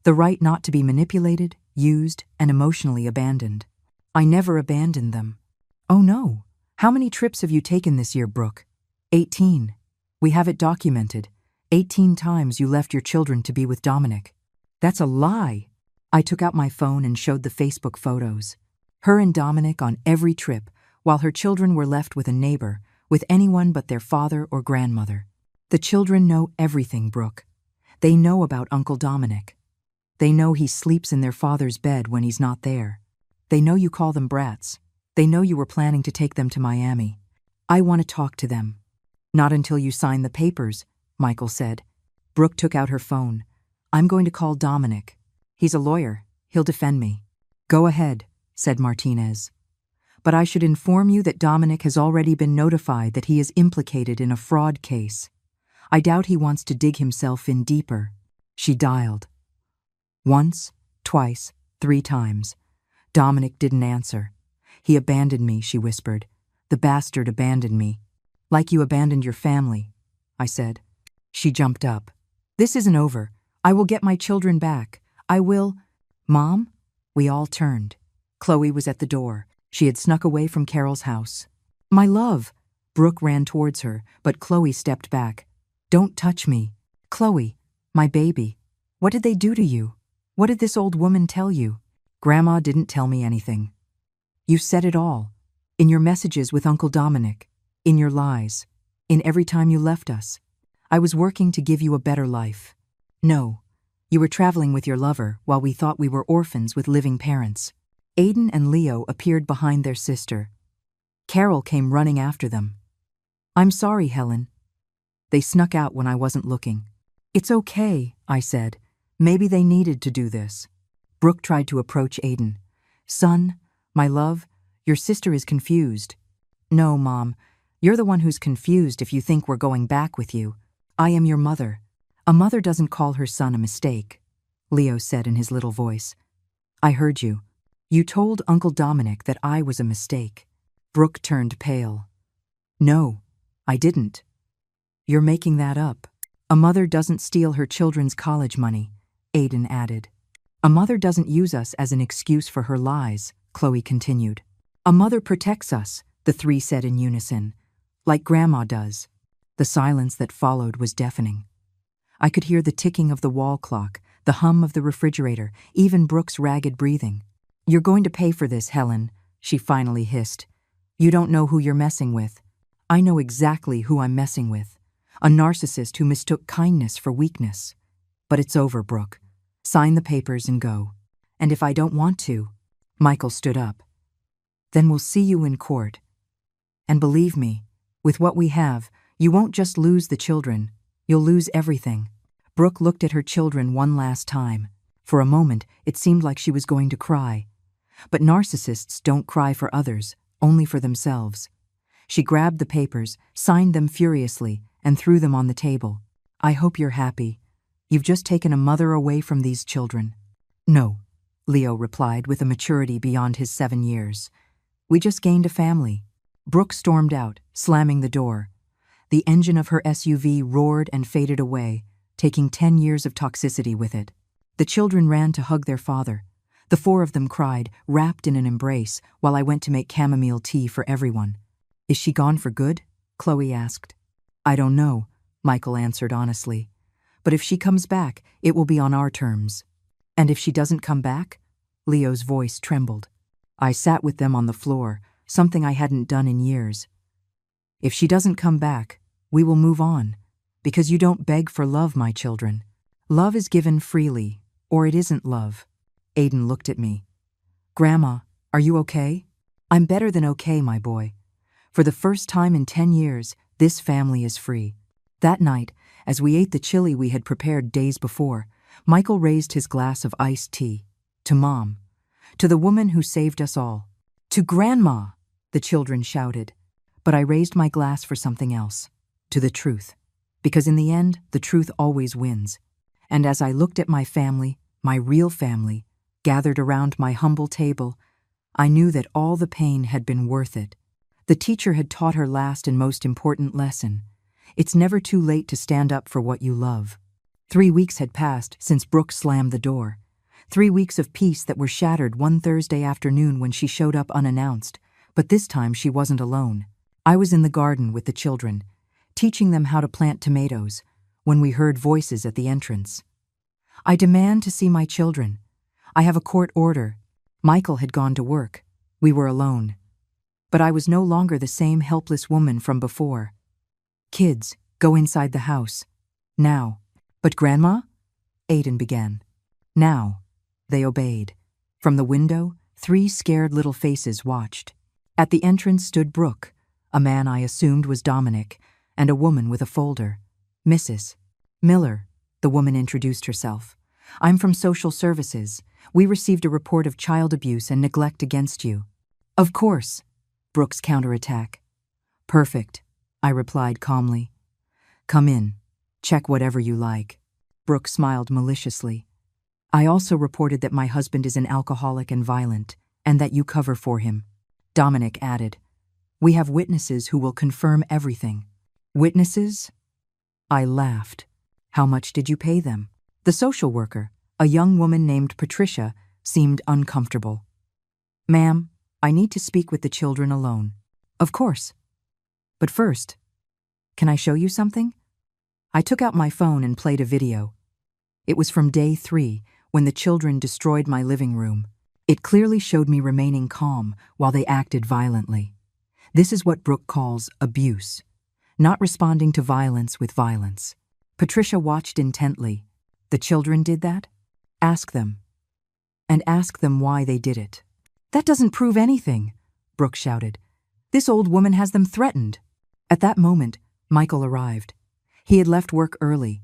Speaker 1: The right not to be manipulated, used, and emotionally abandoned. I never abandoned them. Oh no. How many trips have you taken this year, Brooke? 18. We have it documented. 18 times you left your children to be with Dominic. That's a lie. I took out my phone and showed the Facebook photos. Her and Dominic on every trip, while her children were left with a neighbor, with anyone but their father or grandmother. The children know everything, Brooke. They know about Uncle Dominic. They know he sleeps in their father's bed when he's not there. They know you call them brats. They know you were planning to take them to Miami. I want to talk to them. Not until you sign the papers, Michael said. Brooke took out her phone. I'm going to call Dominic. He's a lawyer. He'll defend me. Go ahead, said Martinez. But I should inform you that Dominic has already been notified that he is implicated in a fraud case. I doubt he wants to dig himself in deeper. She dialed. Once, twice, 3 times. Dominic didn't answer. He abandoned me, she whispered. The bastard abandoned me. Like you abandoned your family, I said. She jumped up. This isn't over. I will get my children back. I will. Mom? We all turned. Chloe was at the door. She had snuck away from Carol's house. My love. Brooke ran towards her, but Chloe stepped back. "Don't touch me. Chloe, my baby. What did they do to you? What did this old woman tell you?" "Grandma didn't tell me anything." "You said it all. In your messages with Uncle Dominic. In your lies. In every time you left us. I was working to give you a better life." "No. You were traveling with your lover while we thought we were orphans with living parents." Aiden and Leo appeared behind their sister. Carol came running after them. "I'm sorry, Helen." They snuck out when I wasn't looking. "It's okay," I said. "Maybe they needed to do this." Brooke tried to approach Aiden. "Son, my love, your sister is confused." "No, Mom. You're the one who's confused if you think we're going back with you. I am your mother. A mother doesn't call her son a mistake," Leo said in his little voice. "I heard you. You told Uncle Dominic that I was a mistake." Brooke turned pale. "No, I didn't." "You're making that up. A mother doesn't steal her children's college money," Aiden added. "A mother doesn't use us as an excuse for her lies," Chloe continued. "A mother protects us," the three said in unison. "Like Grandma does." The silence that followed was deafening. I could hear the ticking of the wall clock, the hum of the refrigerator, even Brooke's ragged breathing. "You're going to pay for this, Helen," she finally hissed. "You don't know who you're messing with." "I know exactly who I'm messing with. A narcissist who mistook kindness for weakness. But it's over, Brooke. Sign the papers and go. And if I don't want to," Michael stood up, "then we'll see you in court. And believe me, with what we have, you won't just lose the children, you'll lose everything." Brooke looked at her children one last time. For a moment, it seemed like she was going to cry. But narcissists don't cry for others, only for themselves. She grabbed the papers, signed them furiously, and threw them on the table. "I hope you're happy. You've just taken a mother away from these children." "No," Leo replied with a maturity beyond his 7 years. "We just gained a family." Brooke stormed out, slamming the door. The engine of her SUV roared and faded away, taking 10 years of toxicity with it. The children ran to hug their father. The 4 of them cried, wrapped in an embrace, while I went to make chamomile tea for everyone. "Is she gone for good?" Chloe asked. "I don't know," Michael answered honestly. "But if she comes back, it will be on our terms." "And if she doesn't come back?" Leo's voice trembled. I sat with them on the floor, something I hadn't done in years. "If she doesn't come back, we will move on. Because you don't beg for love, my children. Love is given freely, or it isn't love." Aiden looked at me. "Grandma, are you okay?" "I'm better than okay, my boy. For the first time in 10 years, this family is free." That night, as we ate the chili we had prepared days before, Michael raised his glass of iced tea. "To Mom. To the woman who saved us all. To Grandma," the children shouted. But I raised my glass for something else. To the truth. Because in the end, the truth always wins. And as I looked at my family, my real family, gathered around my humble table, I knew that all the pain had been worth it. The teacher had taught her last and most important lesson. It's never too late to stand up for what you love. 3 weeks had passed since Brooke slammed the door. 3 weeks of peace that were shattered one Thursday afternoon when she showed up unannounced. But this time she wasn't alone. I was in the garden with the children, teaching them how to plant tomatoes, when we heard voices at the entrance. "I demand to see my children. I have a court order." Michael had gone to work. We were alone. But I was no longer the same helpless woman from before. "Kids, go inside the house. Now." "But Grandma?" Aiden began. "Now." They obeyed. From the window, 3 scared little faces watched. At the entrance stood Brooke, a man I assumed was Dominic, and a woman with a folder. "Mrs. Miller," the woman introduced herself. "I'm from social services. We received a report of child abuse and neglect against you." "Of course," Brooke's counterattack. "Perfect," I replied calmly. "Come in. Check whatever you like." Brooke smiled maliciously. "I also reported that my husband is an alcoholic and violent, and that you cover for him." Dominic added, "We have witnesses who will confirm everything." "Witnesses?" I laughed. "How much did you pay them?" The social worker, a young woman named Patricia, seemed uncomfortable. "Ma'am, I need to speak with the children alone." "Of course." But first, can I show you something? I took out my phone and played a video. It was from day 3, when the children destroyed my living room. It clearly showed me remaining calm while they acted violently. This is what Brooke calls abuse, not responding to violence with violence. Patricia watched intently. The children did that? Ask them. And ask them why they did it. That doesn't prove anything, Brooke shouted. This old woman has them threatened. At that moment, Michael arrived. He had left work early.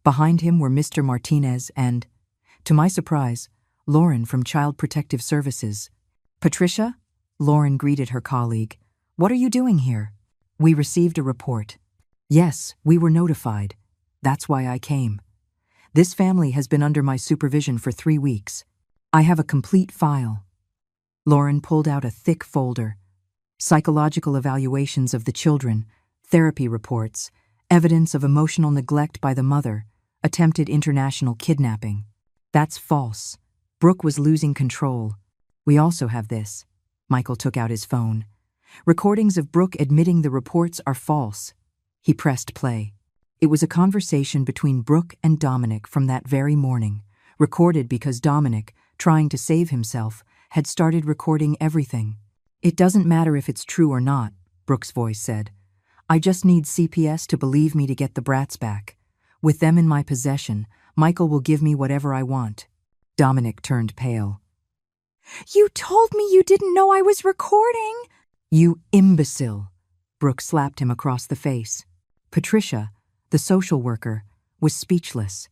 Speaker 1: Behind him were Mr. Martinez and, to my surprise, Lauren from Child Protective Services. Patricia? Lauren greeted her colleague. What are you doing here? We received a report. Yes, we were notified. That's why I came. This family has been under my supervision for 3 weeks. I have a complete file. Lauren pulled out a thick folder. Psychological evaluations of the children, therapy reports, evidence of emotional neglect by the mother, attempted international kidnapping. That's false. Brooke was losing control. We also have this. Michael took out his phone. Recordings of Brooke admitting the reports are false. He pressed play. It was a conversation between Brooke and Dominic from that very morning, recorded because Dominic, trying to save himself, had started recording everything. It doesn't matter if it's true or not, Brooke's voice said. I just need CPS to believe me to get the brats back. With them in my possession, Michael will give me whatever I want. Dominic turned pale. You told me you didn't know I was recording. You imbecile. Brooke slapped him across the face. Patricia, the social worker, was speechless.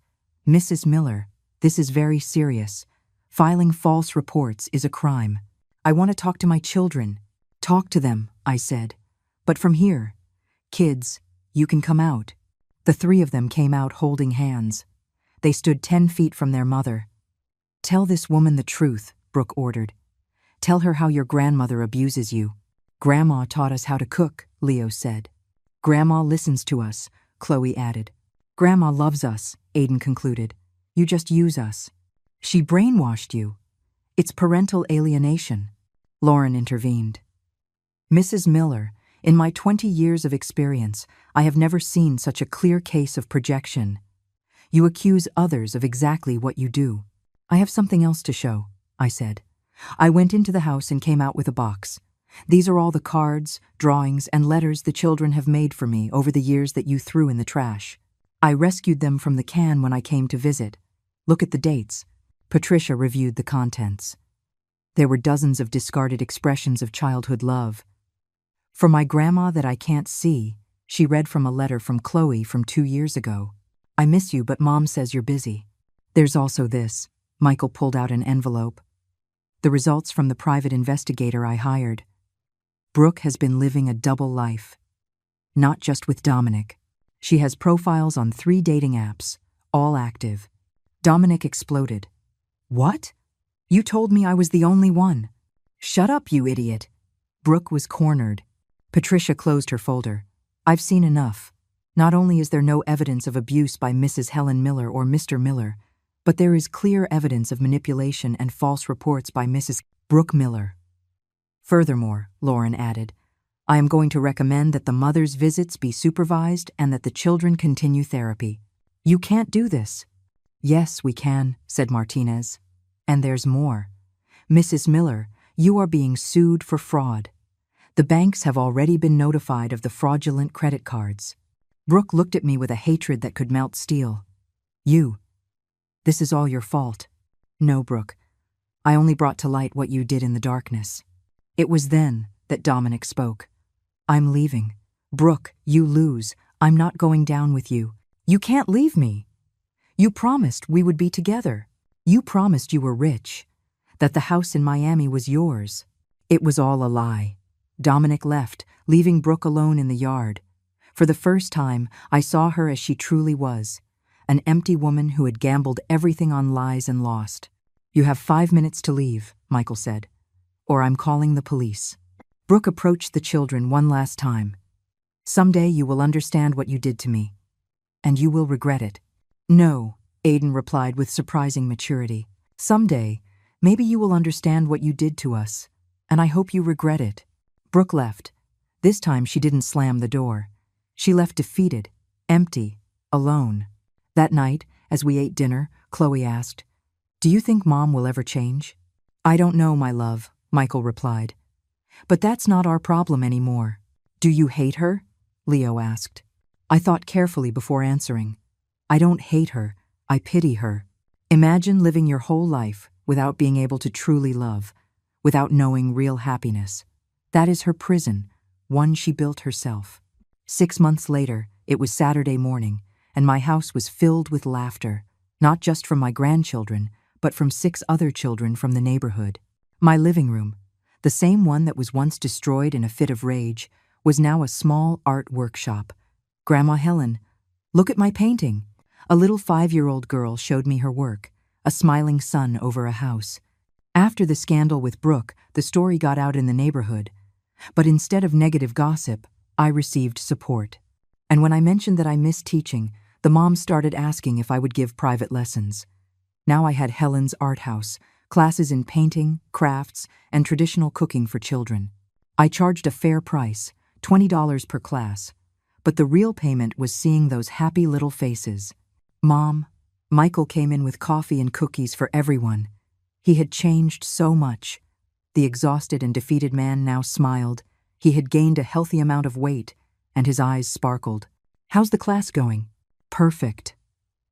Speaker 1: Mrs. Miller, this is very serious. Filing false reports is a crime. I want to talk to my children. Talk to them, I said. But from here. Kids, you can come out. The 3 of them came out holding hands. They stood 10 feet from their mother. Tell this woman the truth, Brooke ordered. Tell her how your grandmother abuses you. Grandma taught us how to cook, Leo said. Grandma listens to us, Chloe added. Grandma loves us, Aiden concluded. You just use us. She brainwashed you. It's parental alienation. Lauren intervened. Mrs. Miller, in my 20 years of experience, I have never seen such a clear case of projection. You accuse others of exactly what you do. I have something else to show, I said. I went into the house and came out with a box. These are all the cards, drawings, and letters the children have made for me over the years that you threw in the trash. I rescued them from the can when I came to visit. Look at the dates. Patricia reviewed the contents. There were dozens of discarded expressions of childhood love. For my grandma that I can't see, she read from a letter from Chloe from 2 years ago. I miss you, but Mom says you're busy. There's also this. Michael pulled out an envelope. The results from the private investigator I hired. Brooke has been living a double life. Not just with Dominic. She has profiles on 3 dating apps, all active. Dominic exploded. What? You told me I was the only one. Shut up, you idiot. Brooke was cornered. Patricia closed her folder. I've seen enough. Not only is there no evidence of abuse by Mrs. Helen Miller or Mr. Miller, but there is clear evidence of manipulation and false reports by Mrs. Brooke Miller. Furthermore, Lauren added, I am going to recommend that the mother's visits be supervised and that the children continue therapy. You can't do this. Yes, we can, said Martinez. And there's more. Mrs. Miller, you are being sued for fraud. The banks have already been notified of the fraudulent credit cards. Brooke looked at me with a hatred that could melt steel. This is all your fault. No, Brooke. I only brought to light what you did in the darkness. It was then that Dominic spoke. I'm leaving. Brooke, you lose. I'm not going down with you. You can't leave me. You promised we would be together. You promised you were rich, that the house in Miami was yours. It was all a lie. Dominic left, leaving Brooke alone in the yard. For the first time, I saw her as she truly was, an empty woman who had gambled everything on lies and lost. You have 5 minutes to leave, Michael said, or I'm calling the police. Brooke approached the children one last time. Someday you will understand what you did to me, and you will regret it. No, Aiden replied with surprising maturity. Someday, maybe you will understand what you did to us, and I hope you regret it. Brooke left. This time she didn't slam the door. She left defeated, empty, alone. That night, as we ate dinner, Chloe asked, "Do you think Mom will ever change?" "I don't know, my love," Michael replied. "But that's not our problem anymore." "Do you hate her?" Leo asked. I thought carefully before answering. "I don't hate her, I pity her." Imagine living your whole life without being able to truly love, without knowing real happiness. That is her prison, one she built herself. 6 months later, it was Saturday morning, and my house was filled with laughter, not just from my grandchildren, but from 6 other children from the neighborhood. My living room, the same one that was once destroyed in a fit of rage, was now a small art workshop. "Grandma Helen, look at my painting." A little 5-year-old girl showed me her work, a smiling sun over a house. After the scandal with Brooke, the story got out in the neighborhood. But instead of negative gossip, I received support. And when I mentioned that I missed teaching, the moms started asking if I would give private lessons. Now I had Helen's Art House, classes in painting, crafts, and traditional cooking for children. I charged a fair price, $20 per class, but the real payment was seeing those happy little faces. "Mom," Michael came in with coffee and cookies for everyone. He had changed so much. The exhausted and defeated man now smiled. He had gained a healthy amount of weight, and his eyes sparkled. "How's the class going?" "Perfect."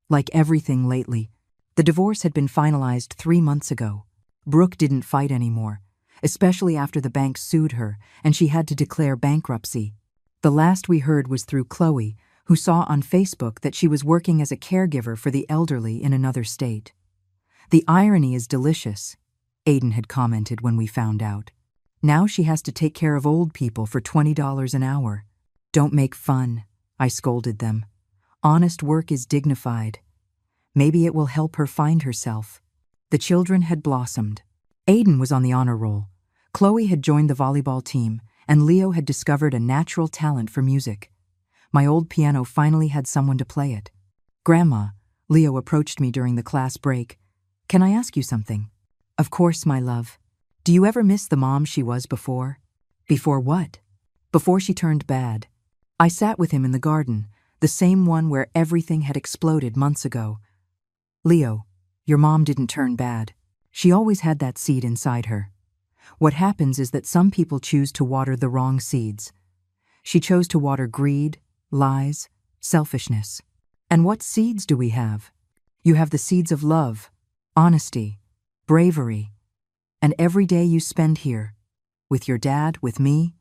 Speaker 1: Like everything lately. The divorce had been finalized 3 months ago. Brooke didn't fight anymore, especially after the bank sued her and she had to declare bankruptcy. The last we heard was through Chloe, who saw on Facebook that she was working as a caregiver for the elderly in another state. "The irony is delicious," Aiden had commented when we found out. "Now she has to take care of old people for $20 an hour." "Don't make fun," I scolded them. "Honest work is dignified. Maybe it will help her find herself." The children had blossomed. Aiden was on the honor roll. Chloe had joined the volleyball team, and Leo had discovered a natural talent for music. My old piano finally had someone to play it. "Grandma," Leo approached me during the class break. "Can I ask you something?" "Of course, my love. Do you ever miss the mom she was before?" "Before what?" "Before she turned bad." I sat with him in the garden, the same one where everything had exploded months ago. "Leo, your mom didn't turn bad. She always had that seed inside her. What happens is that some people choose to water the wrong seeds. She chose to water greed, lies, selfishness. And what seeds do we have? You have the seeds of love, honesty, bravery. And every day you spend here, with your dad, with me,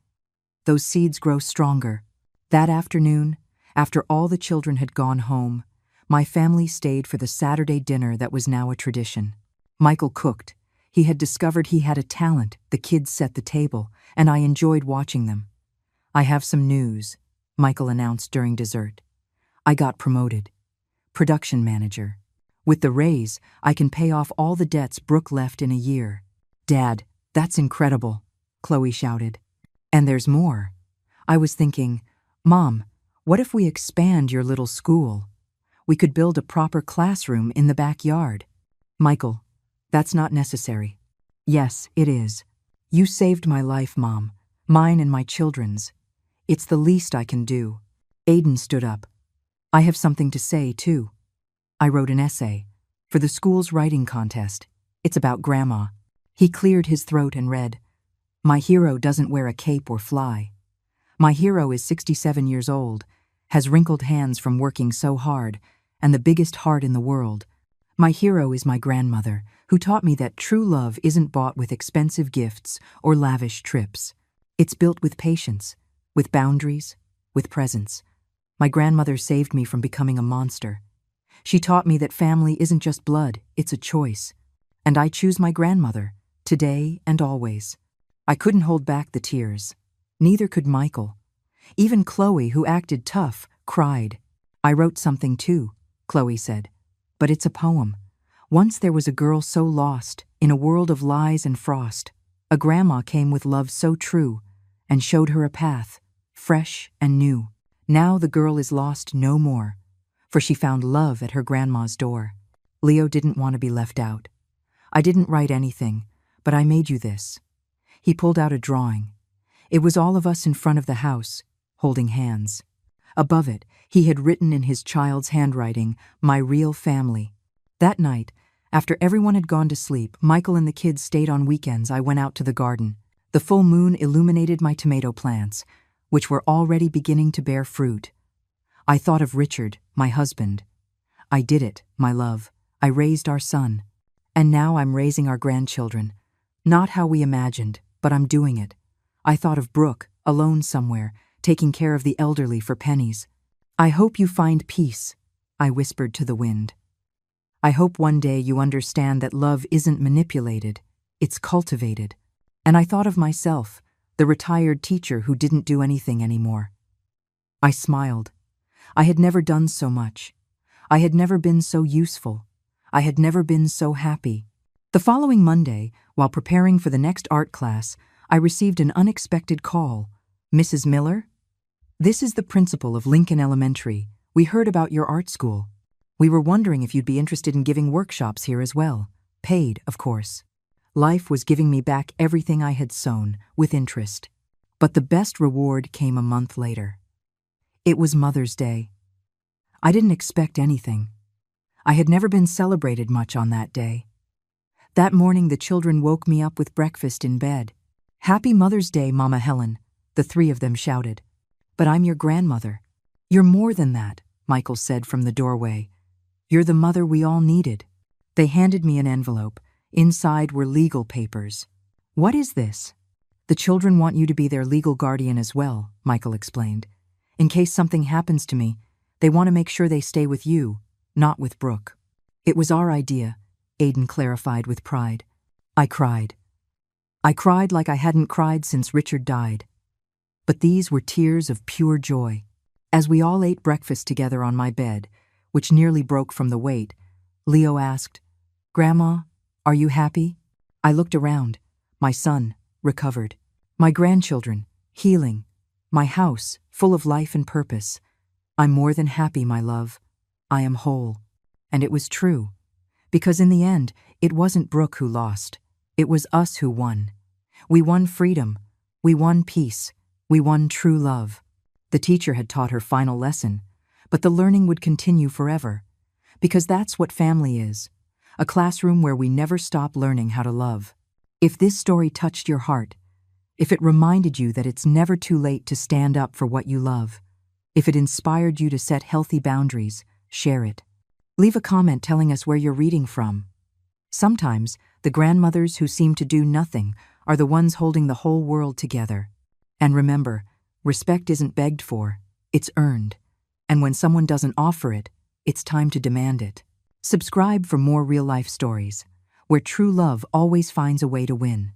Speaker 1: those seeds grow stronger." That afternoon, after all the children had gone home, my family stayed for the Saturday dinner that was now a tradition. Michael cooked. He had discovered he had a talent. The kids set the table, and I enjoyed watching them. "I have some news," Michael announced during dessert. "I got promoted. Production manager. With the raise, I can pay off all the debts Brooke left in a year." "Dad, that's incredible," Chloe shouted. "And there's more. I was thinking, Mom, what if we expand your little school? We could build a proper classroom in the backyard." "Michael, that's not necessary." "Yes, it is. You saved my life, Mom, mine and my children's. It's the least I can do." Aiden stood up. "I have something to say, too. I wrote an essay for the school's writing contest. It's about Grandma." He cleared his throat and read, "My hero doesn't wear a cape or fly. My hero is 67 years old, has wrinkled hands from working so hard, and the biggest heart in the world. My hero is my grandmother, who taught me that true love isn't bought with expensive gifts or lavish trips. It's built with patience, with boundaries, with presence. My grandmother saved me from becoming a monster. She taught me that family isn't just blood, it's a choice. And I choose my grandmother, today and always." I couldn't hold back the tears. Neither could Michael. Even Chloe, who acted tough, cried. "I wrote something too," Chloe said. "But it's a poem. Once there was a girl so lost, in a world of lies and frost. A grandma came with love so true, and showed her a path, fresh and new. Now the girl is lost no more, for she found love at her grandma's door." Leo didn't want to be left out. "I didn't write anything, but I made you this." He pulled out a drawing. It was all of us in front of the house, holding hands. Above it, he had written in his child's handwriting, "My real family." That night, after everyone had gone to sleep, Michael and the kids stayed on weekends. I went out to the garden. The full moon illuminated my tomato plants, which were already beginning to bear fruit. I thought of Richard, my husband. I did it, my love. I raised our son. And now I'm raising our grandchildren. Not how we imagined, but I'm doing it. I thought of Brooke, alone somewhere, taking care of the elderly for pennies. I hope you find peace, I whispered to the wind. I hope one day you understand that love isn't manipulated, it's cultivated. And I thought of myself, the retired teacher who didn't do anything anymore. I smiled. I had never done so much. I had never been so useful. I had never been so happy. The following Monday, while preparing for the next art class, I received an unexpected call. "Mrs. Miller? This is the principal of Lincoln Elementary. We heard about your art school. We were wondering if you'd be interested in giving workshops here as well. Paid, of course." Life was giving me back everything I had sown, with interest. But the best reward came a month later. It was Mother's Day. I didn't expect anything. I had never been celebrated much on that day. That morning the children woke me up with breakfast in bed. "Happy Mother's Day, Mama Helen," the three of them shouted. "But I'm your grandmother." "You're more than that," Michael said from the doorway. "You're the mother we all needed." They handed me an envelope. Inside were legal papers. "What is this?" "The children want you to be their legal guardian as well," Michael explained. "In case something happens to me, they want to make sure they stay with you, not with Brooke." "It was our idea," Aiden clarified with pride. I cried. I cried like I hadn't cried since Richard died. But these were tears of pure joy. As we all ate breakfast together on my bed, which nearly broke from the weight, Leo asked, "Grandma, are you happy?" I looked around. My son, recovered. My grandchildren, healing. My house, full of life and purpose. "I'm more than happy, my love. I am whole." And it was true. Because in the end, it wasn't Brooke who lost. It was us who won. We won freedom. We won peace. We won true love. The teacher had taught her final lesson, but the learning would continue forever. Because that's what family is. A classroom where we never stop learning how to love. If this story touched your heart, if it reminded you that it's never too late to stand up for what you love, if it inspired you to set healthy boundaries, share it. Leave a comment telling us where you're reading from. Sometimes, the grandmothers who seem to do nothing are the ones holding the whole world together. And remember, respect isn't begged for, it's earned. And when someone doesn't offer it, it's time to demand it. Subscribe for more real-life stories, where true love always finds a way to win.